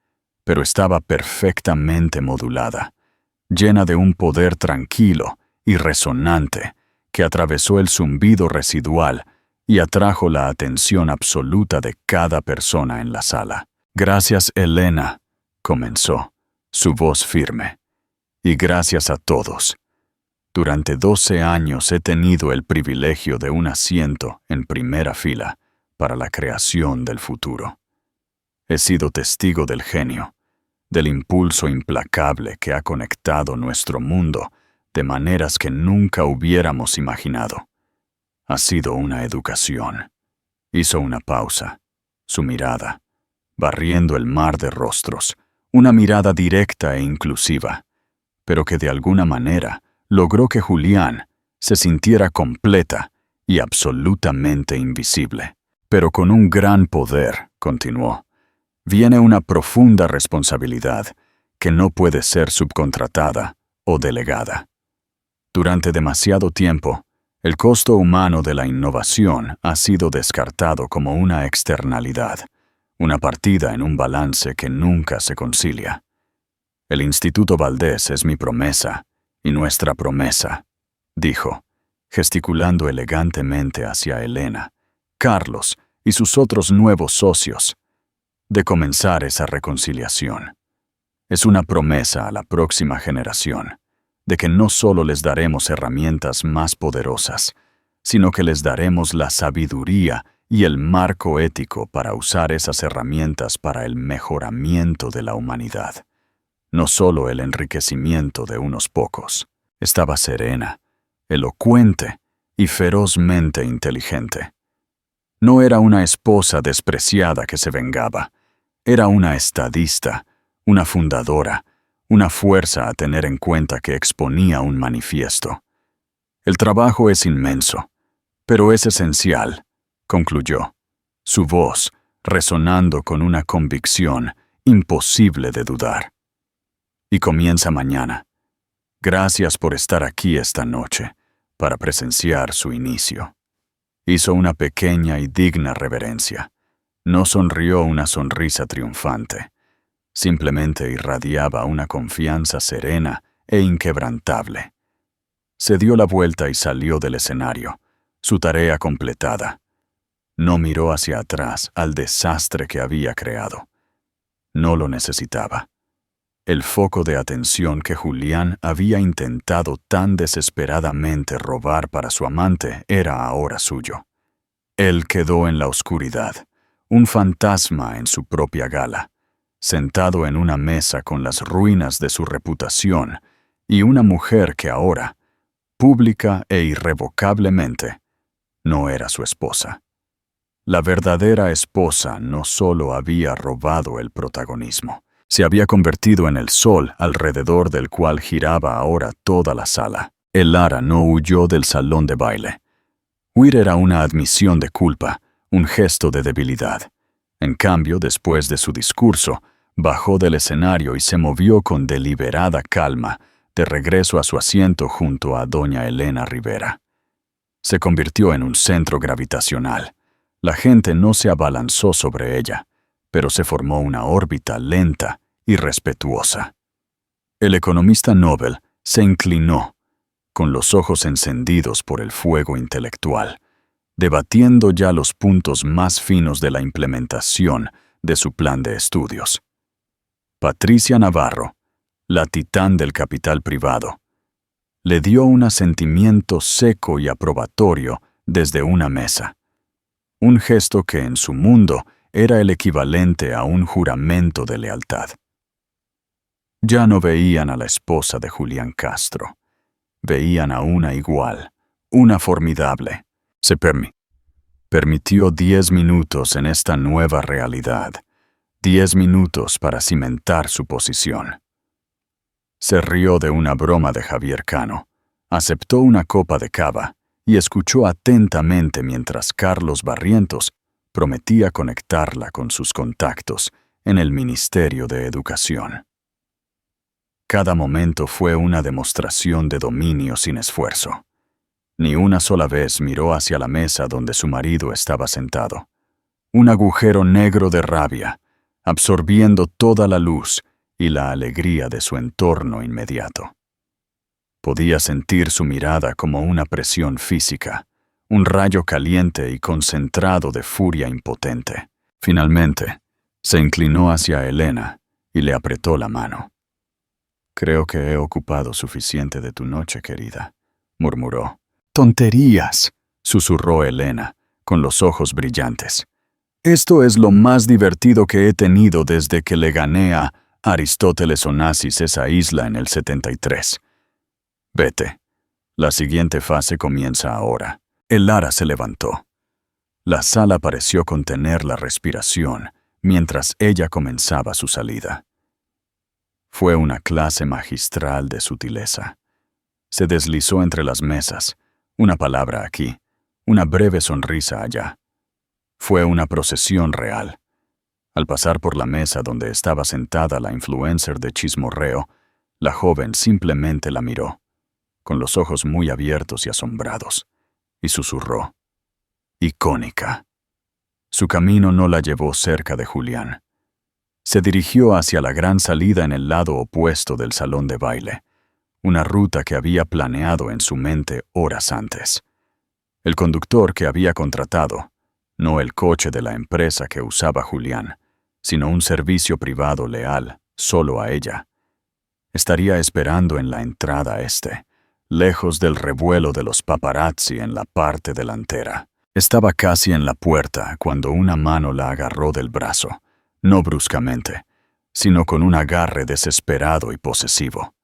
pero estaba perfectamente modulada, llena de un poder tranquilo y resonante que atravesó el zumbido residual y atrajo la atención absoluta de cada persona en la sala. Gracias, Elena, comenzó, su voz firme. Y gracias a todos. Durante 12 años he tenido el privilegio de un asiento en primera fila para la creación del futuro. He sido testigo del genio, del impulso implacable que ha conectado nuestro mundo de maneras que nunca hubiéramos imaginado. Ha sido una educación. Hizo una pausa, su mirada, barriendo el mar de rostros, una mirada directa e inclusiva, pero que de alguna manera logró que Julián se sintiera completa y absolutamente invisible. Pero con un gran poder, continuó, viene una profunda responsabilidad que no puede ser subcontratada o delegada. Durante demasiado tiempo, el costo humano de la innovación ha sido descartado como una externalidad, Una partida en un balance que nunca se concilia. El Instituto Valdés es mi promesa y nuestra promesa, dijo, gesticulando elegantemente hacia Elena, Carlos y sus otros nuevos socios, de comenzar esa reconciliación. Es una promesa a la próxima generación, de que no solo les daremos herramientas más poderosas, sino que les daremos la sabiduría y el marco ético para usar esas herramientas para el mejoramiento de la humanidad, no solo el enriquecimiento de unos pocos. Estaba serena, elocuente y ferozmente inteligente. No era una esposa despreciada que se vengaba, era una estadista, una fundadora, una fuerza a tener en cuenta que exponía un manifiesto. El trabajo es inmenso, pero es esencial, concluyó, su voz resonando con una convicción imposible de dudar. Y comienza mañana. Gracias por estar aquí esta noche, para presenciar su inicio. Hizo una pequeña y digna reverencia. No sonrió una sonrisa triunfante. Simplemente irradiaba una confianza serena e inquebrantable. Se dio la vuelta y salió del escenario, su tarea completada. No miró hacia atrás al desastre que había creado. No lo necesitaba. El foco de atención que Julián había intentado tan desesperadamente robar para su amante era ahora suyo. Él quedó en la oscuridad, un fantasma en su propia gala, sentado en una mesa con las ruinas de su reputación y una mujer que ahora, pública e irrevocablemente, no era su esposa. La verdadera esposa no solo había robado el protagonismo, se había convertido en el sol alrededor del cual giraba ahora toda la sala. El Lara no huyó del salón de baile. Huir era una admisión de culpa, un gesto de debilidad. En cambio, después de su discurso, bajó del escenario y se movió con deliberada calma, de regreso a su asiento junto a doña Elena Rivera. Se convirtió en un centro gravitacional. La gente no se abalanzó sobre ella, pero se formó una órbita lenta y respetuosa. El economista Nobel se inclinó, con los ojos encendidos por el fuego intelectual, debatiendo ya los puntos más finos de la implementación de su plan de estudios. Patricia Navarro, la titán del capital privado, le dio un asentimiento seco y aprobatorio desde una mesa. Un gesto que en su mundo era el equivalente a un juramento de lealtad. Ya no veían a la esposa de Julián Castro. Veían a una igual, una formidable. Se permitió 10 minutos en esta nueva realidad, 10 minutos para cimentar su posición. Se rió de una broma de Javier Cano, aceptó una copa de cava y escuchó atentamente mientras Carlos Barrientos prometía conectarla con sus contactos en el Ministerio de Educación. Cada momento fue una demostración de dominio sin esfuerzo. Ni una sola vez miró hacia la mesa donde su marido estaba sentado. Un agujero negro de rabia, absorbiendo toda la luz y la alegría de su entorno inmediato. Podía sentir su mirada como una presión física, un rayo caliente y concentrado de furia impotente. Finalmente, se inclinó hacia Elena y le apretó la mano. «Creo que he ocupado suficiente de tu noche, querida», murmuró. «Tonterías», susurró Elena, con los ojos brillantes. «Esto es lo más divertido que he tenido desde que le gané a Aristóteles Onassis esa isla en el 73. Vete. La siguiente fase comienza ahora». El Lara se levantó. La sala pareció contener la respiración mientras ella comenzaba su salida. Fue una clase magistral de sutileza. Se deslizó entre las mesas, una palabra aquí, una breve sonrisa allá. Fue una procesión real. Al pasar por la mesa donde estaba sentada la influencer de chismorreo, la joven simplemente la miró, con los ojos muy abiertos y asombrados, y susurró: «Icónica». Su camino no la llevó cerca de Julián. Se dirigió hacia la gran salida en el lado opuesto del salón de baile, una ruta que había planeado en su mente horas antes. El conductor que había contratado, no el coche de la empresa que usaba Julián, sino un servicio privado leal solo a ella, estaría esperando en la entrada lejos del revuelo de los paparazzi en la parte delantera. Estaba casi en la puerta cuando una mano la agarró del brazo, no bruscamente, sino con un agarre desesperado y posesivo.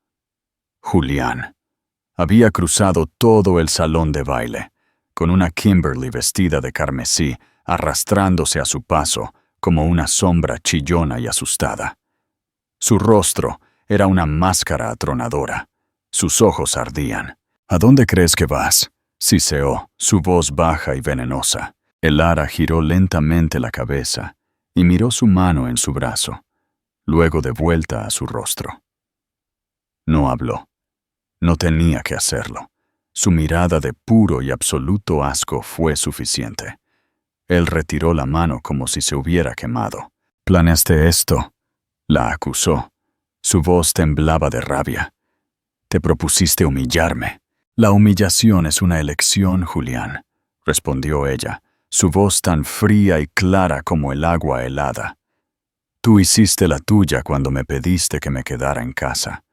Julián había cruzado todo el salón de baile, con una Kimberly vestida de carmesí arrastrándose a su paso como una sombra chillona y asustada. Su rostro era una máscara atronadora. Sus ojos ardían. ¿A dónde crees que vas?, siseó, su voz baja y venenosa. Elara giró lentamente la cabeza y miró su mano en su brazo, luego de vuelta a su rostro. No habló. No tenía que hacerlo. Su mirada de puro y absoluto asco fue suficiente. Él retiró la mano como si se hubiera quemado. «¿Planeaste esto?», la acusó. Su voz temblaba de rabia. «Te propusiste humillarme». «La humillación es una elección, Julián», respondió ella, su voz tan fría y clara como el agua helada. «Tú hiciste la tuya cuando me pediste que me quedara en casa.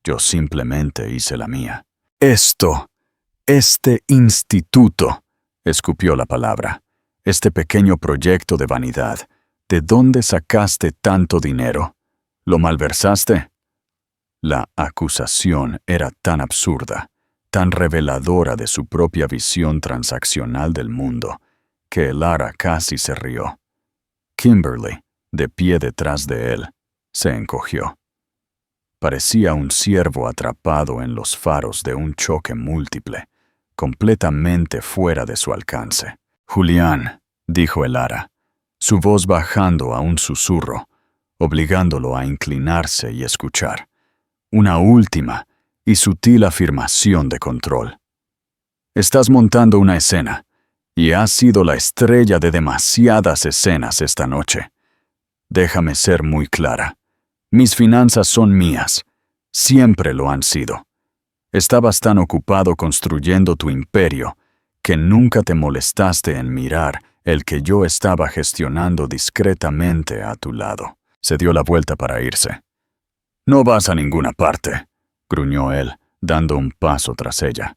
Yo simplemente hice la mía». Este instituto», escupió la palabra, «este pequeño proyecto de vanidad, ¿de dónde sacaste tanto dinero? ¿Lo malversaste?». La acusación era tan absurda, tan reveladora de su propia visión transaccional del mundo, que Elara casi se rió. Kimberly, de pie detrás de él, se encogió. Parecía un ciervo atrapado en los faros de un choque múltiple, completamente fuera de su alcance. «Julián», dijo Elara, su voz bajando a un susurro, obligándolo a inclinarse y escuchar. Una última y sutil afirmación de control. «Estás montando una escena, y has sido la estrella de demasiadas escenas esta noche. Déjame ser muy clara. Mis finanzas son mías. Siempre lo han sido. Estabas tan ocupado construyendo tu imperio que nunca te molestaste en mirar el que yo estaba gestionando discretamente a tu lado». Se dio la vuelta para irse. «No vas a ninguna parte», gruñó él, dando un paso tras ella.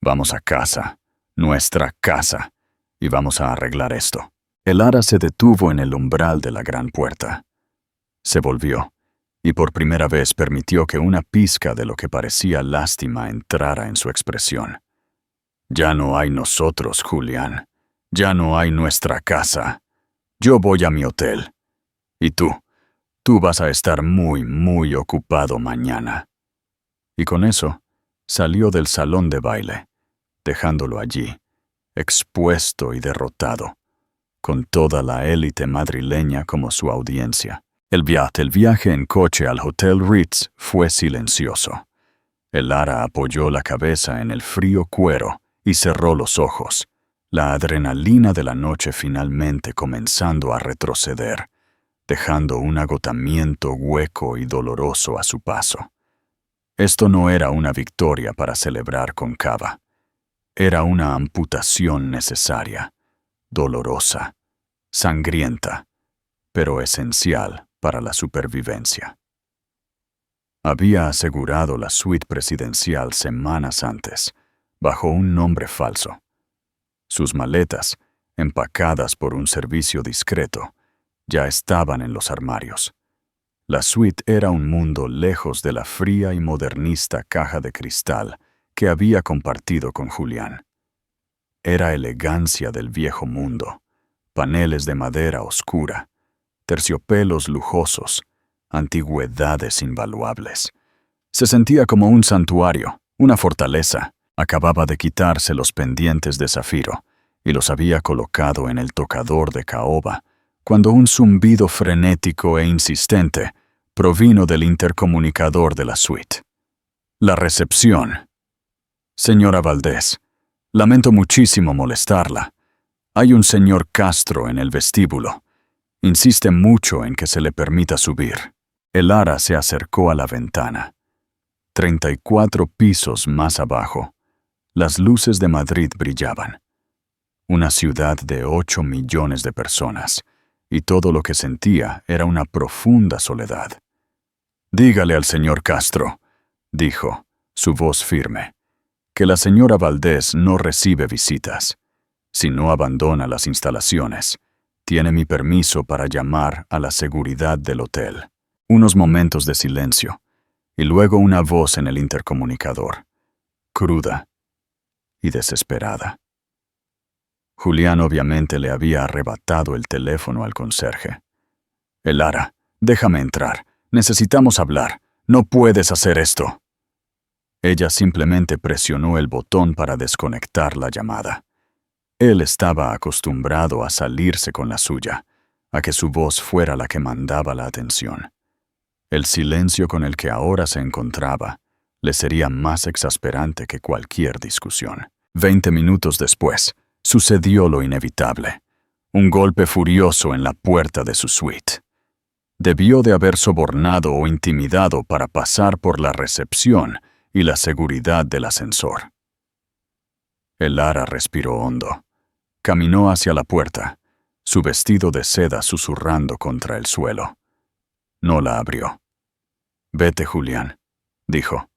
«Vamos a casa, nuestra casa, y vamos a arreglar esto». Elara se detuvo en el umbral de la gran puerta. Se volvió, y por primera vez permitió que una pizca de lo que parecía lástima entrara en su expresión. «Ya no hay nosotros, Julián. Ya no hay nuestra casa. Yo voy a mi hotel. Y tú vas a estar muy, muy ocupado mañana». Y con eso, salió del salón de baile, dejándolo allí, expuesto y derrotado, con toda la élite madrileña como su audiencia. El viaje en coche al Hotel Ritz fue silencioso. Elara apoyó la cabeza en el frío cuero y cerró los ojos, la adrenalina de la noche finalmente comenzando a retroceder, dejando un agotamiento hueco y doloroso a su paso. Esto no era una victoria para celebrar con cava. Era una amputación necesaria, dolorosa, sangrienta, pero esencial para la supervivencia. Había asegurado la suite presidencial semanas antes, bajo un nombre falso. Sus maletas, empacadas por un servicio discreto, ya estaban en los armarios. La suite era un mundo lejos de la fría y modernista caja de cristal que había compartido con Julián. Era elegancia del viejo mundo, paneles de madera oscura, terciopelos lujosos, antigüedades invaluables. Se sentía como un santuario, una fortaleza. Acababa de quitarse los pendientes de zafiro y los había colocado en el tocador de caoba, cuando un zumbido frenético e insistente provino del intercomunicador de la suite. La recepción. «Señora Valdés, lamento muchísimo molestarla. Hay un señor Castro en el vestíbulo. Insiste mucho en que se le permita subir. Elara se acercó a la ventana. 34 pisos más abajo, las luces de Madrid brillaban. Una ciudad de 8 millones de personas, y todo lo que sentía era una profunda soledad. «Dígale al señor Castro», dijo, su voz firme, «que la señora Valdés no recibe visitas. Si no abandona las instalaciones, tiene mi permiso para llamar a la seguridad del hotel». Unos momentos de silencio, y luego una voz en el intercomunicador, cruda y desesperada. Julián obviamente le había arrebatado el teléfono al conserje. «Elara, déjame entrar. Necesitamos hablar. No puedes hacer esto». Ella simplemente presionó el botón para desconectar la llamada. Él estaba acostumbrado a salirse con la suya, a que su voz fuera la que mandaba la atención. El silencio con el que ahora se encontraba le sería más exasperante que cualquier discusión. 20 minutos después, sucedió lo inevitable. Un golpe furioso en la puerta de su suite. Debió de haber sobornado o intimidado para pasar por la recepción y la seguridad del ascensor. Elara respiró hondo. Caminó hacia la puerta, su vestido de seda susurrando contra el suelo. No la abrió. «Vete, Julián», dijo,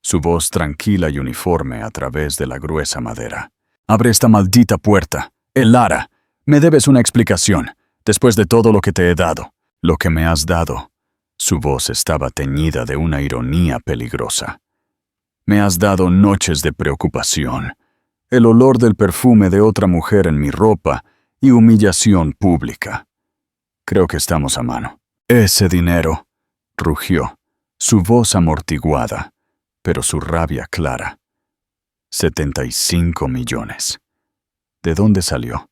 su voz tranquila y uniforme a través de la gruesa madera. «Abre esta maldita puerta. Elara, me debes una explicación, después de todo lo que te he dado». «Lo que me has dado». Su voz estaba teñida de una ironía peligrosa. «Me has dado noches de preocupación, el olor del perfume de otra mujer en mi ropa y humillación pública. Creo que estamos a mano». «Ese dinero», rugió, su voz amortiguada, pero su rabia clara. 75 millones. ¿De dónde salió?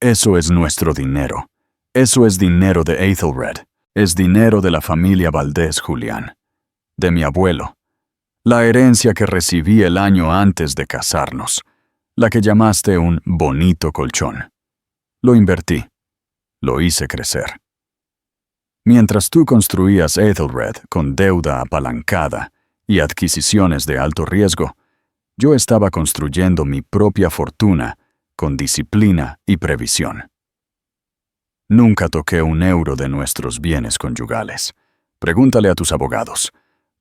«Eso es nuestro dinero. Eso es dinero de Ethelred. Es dinero de la familia Valdés, Julián. De mi abuelo. La herencia que recibí el año antes de casarnos. La que llamaste un bonito colchón. Lo invertí. Lo hice crecer. Mientras tú construías Ethelred con deuda apalancada y adquisiciones de alto riesgo, yo estaba construyendo mi propia fortuna con disciplina y previsión. Nunca toqué un euro de nuestros bienes conyugales. Pregúntale a tus abogados.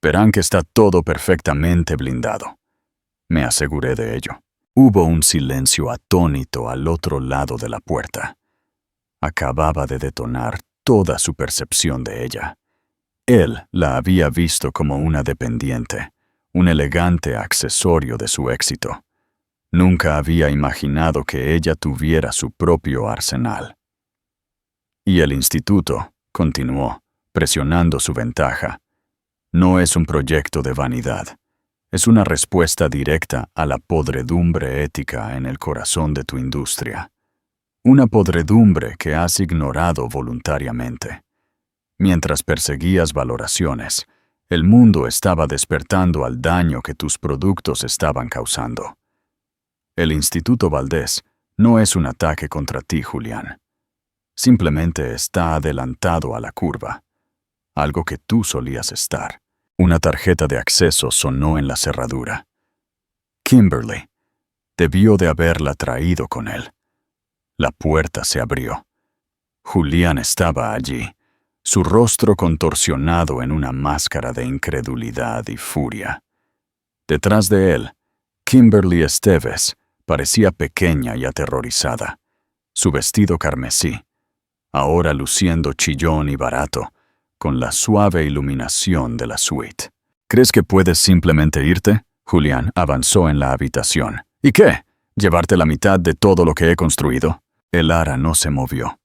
Verán que está todo perfectamente blindado. Me aseguré de ello. Hubo un silencio atónito al otro lado de la puerta. Acababa de detonar toda su percepción de ella. Él la había visto como una dependiente, un elegante accesorio de su éxito. Nunca había imaginado que ella tuviera su propio arsenal. «Y el instituto», continuó, presionando su ventaja, «no es un proyecto de vanidad. Es una respuesta directa a la podredumbre ética en el corazón de tu industria. Una podredumbre que has ignorado voluntariamente. Mientras perseguías valoraciones, el mundo estaba despertando al daño que tus productos estaban causando. El Instituto Valdés no es un ataque contra ti, Julián. Simplemente está adelantado a la curva, algo que tú solías estar». Una tarjeta de acceso sonó en la cerradura. Kimberly. Debió de haberla traído con él. La puerta se abrió. Julián estaba allí, su rostro contorsionado en una máscara de incredulidad y furia. Detrás de él, Kimberly Esteves parecía pequeña y aterrorizada. Su vestido carmesí, ahora luciendo chillón y barato, con la suave iluminación de la suite. «¿Crees que puedes simplemente irte?» Julián avanzó en la habitación. «¿Y qué? ¿Llevarte la mitad de todo lo que he construido?» Elara no se movió.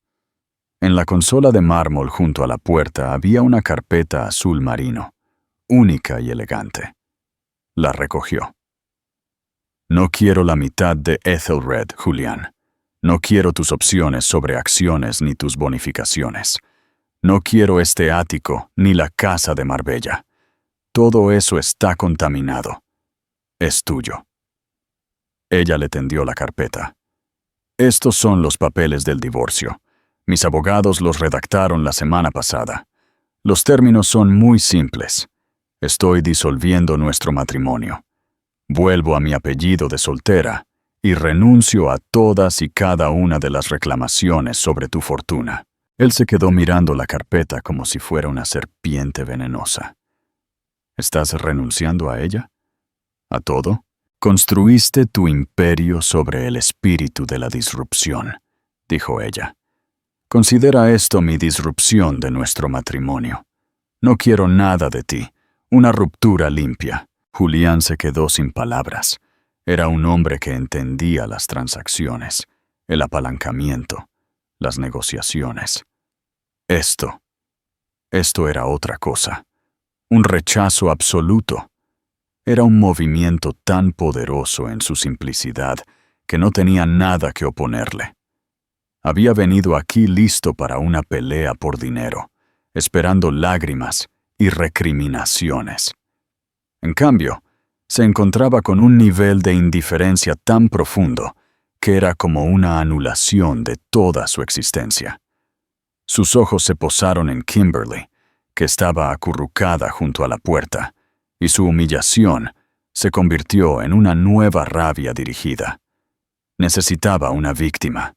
En la consola de mármol junto a la puerta había una carpeta azul marino, única y elegante. La recogió. «No quiero la mitad de Ethelred, Julián. No quiero tus opciones sobre acciones ni tus bonificaciones. No quiero este ático ni la casa de Marbella. Todo eso está contaminado. Es tuyo». Ella le tendió la carpeta. Estos son los papeles del divorcio. Mis abogados los redactaron la semana pasada. Los términos son muy simples. Estoy disolviendo nuestro matrimonio. Vuelvo a mi apellido de soltera y renuncio a todas y cada una de las reclamaciones sobre tu fortuna. Él se quedó mirando la carpeta como si fuera una serpiente venenosa. ¿Estás renunciando a ella? ¿A todo? Construiste tu imperio sobre el espíritu de la disrupción, dijo ella. Considera esto mi disrupción de nuestro matrimonio. No quiero nada de ti, una ruptura limpia. Julián se quedó sin palabras. Era un hombre que entendía las transacciones, el apalancamiento, las negociaciones. Esto era otra cosa, un rechazo absoluto. Era un movimiento tan poderoso en su simplicidad que no tenía nada que oponerle. Había venido aquí listo para una pelea por dinero, esperando lágrimas y recriminaciones. En cambio, se encontraba con un nivel de indiferencia tan profundo que era como una anulación de toda su existencia. Sus ojos se posaron en Kimberly, que estaba acurrucada junto a la puerta, y su humillación se convirtió en una nueva rabia dirigida. Necesitaba una víctima.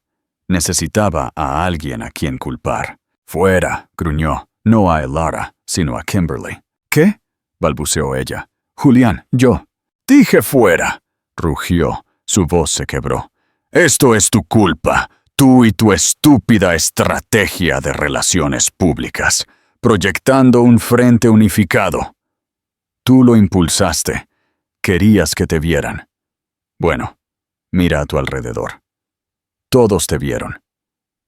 Necesitaba a alguien a quien culpar. «Fuera», gruñó, no a Elara, sino a Kimberly. «¿Qué?», balbuceó ella. «Julián, yo». «Dije fuera», rugió. Su voz se quebró. «Esto es tu culpa, tú y tu estúpida estrategia de relaciones públicas, proyectando un frente unificado. Tú lo impulsaste. Querías que te vieran. Bueno, mira a tu alrededor. Todos te vieron.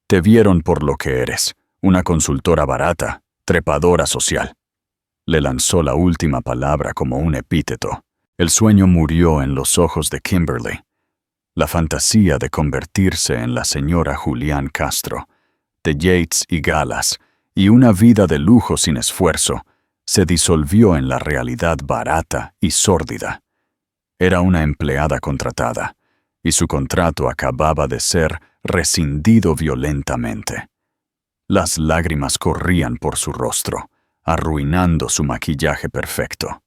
Te vieron por lo que eres, una consultora barata, trepadora social». Le lanzó la última palabra como un epíteto. El sueño murió en los ojos de Kimberly. La fantasía de convertirse en la señora Julián Castro, de yates y galas, y una vida de lujo sin esfuerzo, se disolvió en la realidad barata y sórdida. Era una empleada contratada, y su contrato acababa de ser rescindido violentamente. Las lágrimas corrían por su rostro, arruinando su maquillaje perfecto.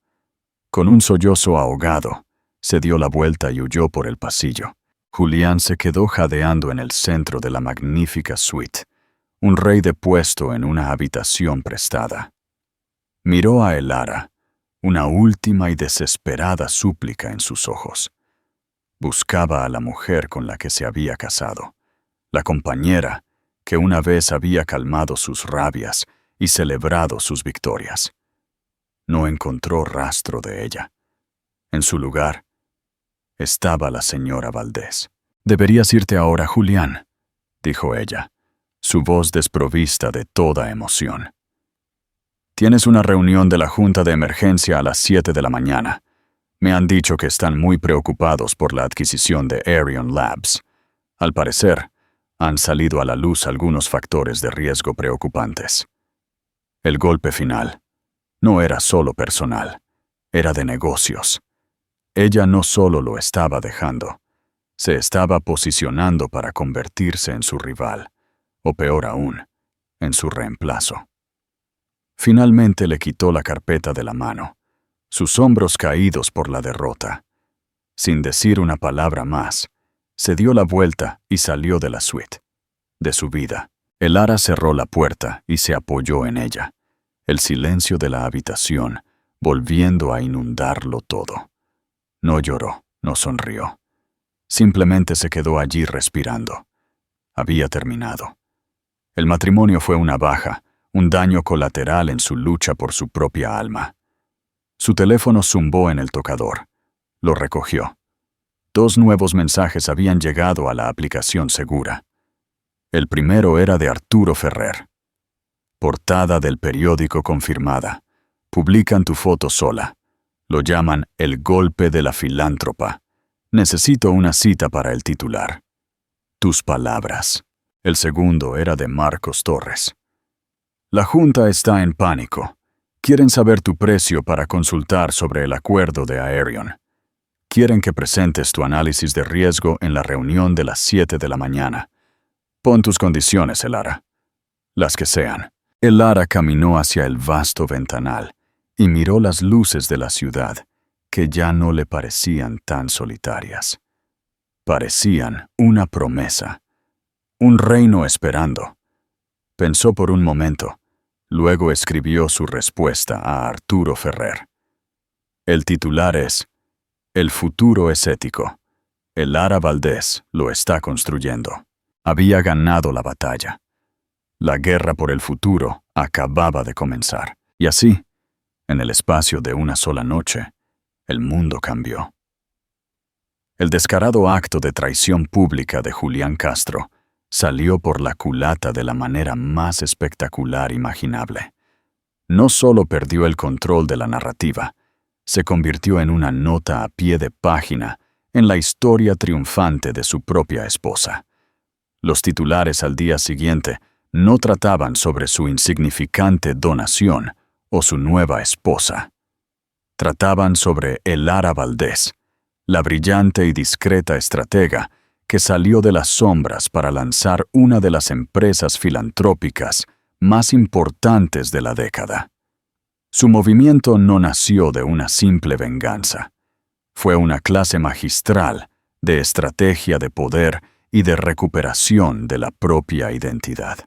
Con un sollozo ahogado, se dio la vuelta y huyó por el pasillo. Julián se quedó jadeando en el centro de la magnífica suite, un rey de puesto en una habitación prestada. Miró a Elara, una última y desesperada súplica en sus ojos. Buscaba a la mujer con la que se había casado, la compañera que una vez había calmado sus rabias y celebrado sus victorias. No encontró rastro de ella. En su lugar estaba la señora Valdés. «Deberías irte ahora, Julián», dijo ella, su voz desprovista de toda emoción. «Tienes una reunión de la Junta de Emergencia a las 7 de la mañana. Me han dicho que están muy preocupados por la adquisición de Arion Labs. Al parecer, han salido a la luz algunos factores de riesgo preocupantes. El golpe final no era solo personal, era de negocios. Ella no solo lo estaba dejando, se estaba posicionando para convertirse en su rival, o peor aún, en su reemplazo». Finalmente le quitó la carpeta de la mano, sus hombros caídos por la derrota. Sin decir una palabra más, se dio la vuelta y salió de la suite, de su vida. Elara cerró la puerta y se apoyó en ella, el silencio de la habitación volviendo a inundarlo todo. No lloró, no sonrió. Simplemente se quedó allí respirando. Había terminado. El matrimonio fue una baja, un daño colateral en su lucha por su propia alma. Su teléfono zumbó en el tocador. Lo recogió. 2 nuevos mensajes habían llegado a la aplicación segura. El primero era de Arturo Ferrer. «Portada del periódico confirmada. Publican tu foto sola. Lo llaman el golpe de la filántropa. Necesito una cita para el titular. Tus palabras». El segundo era de Marcos Torres. «La Junta está en pánico. Quieren saber tu precio para consultar sobre el acuerdo de Aerion. Quieren que presentes tu análisis de riesgo en la reunión de las 7 de la mañana. Pon tus condiciones, Elara. Las que sean. Elara caminó hacia el vasto ventanal y miró las luces de la ciudad, que ya no le parecían tan solitarias. Parecían una promesa, un reino esperando. Pensó por un momento, luego escribió su respuesta a Arturo Ferrer. El titular es: El futuro es ético. Elara Valdés lo está construyendo. Había ganado la batalla. La guerra por el futuro acababa de comenzar. Y así, en el espacio de una sola noche, el mundo cambió. El descarado acto de traición pública de Julián Castro salió por la culata de la manera más espectacular imaginable. No solo perdió el control de la narrativa, se convirtió en una nota a pie de página en la historia triunfante de su propia esposa. Los titulares al día siguiente no trataban sobre su insignificante donación o su nueva esposa. Trataban sobre Elara Valdés, la brillante y discreta estratega que salió de las sombras para lanzar una de las empresas filantrópicas más importantes de la década. Su movimiento no nació de una simple venganza. Fue una clase magistral de estrategia de poder y de recuperación de la propia identidad.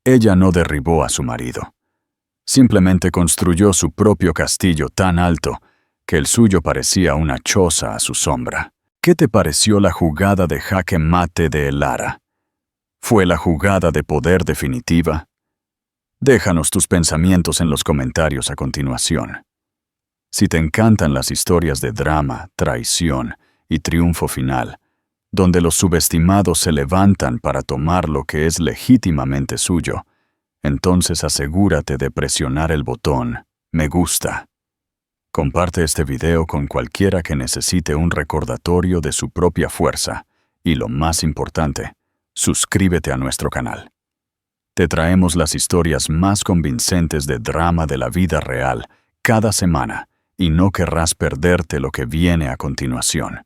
Ella no derribó a su marido. Simplemente construyó su propio castillo tan alto que el suyo parecía una choza a su sombra. ¿Qué te pareció la jugada de jaque mate de Elara? ¿Fue la jugada de poder definitiva? Déjanos tus pensamientos en los comentarios a continuación. Si te encantan las historias de drama, traición y triunfo final, donde los subestimados se levantan para tomar lo que es legítimamente suyo, entonces asegúrate de presionar el botón Me gusta. Comparte este video con cualquiera que necesite un recordatorio de su propia fuerza y, lo más importante, suscríbete a nuestro canal. Te traemos las historias más convincentes de drama de la vida real cada semana y no querrás perderte lo que viene a continuación.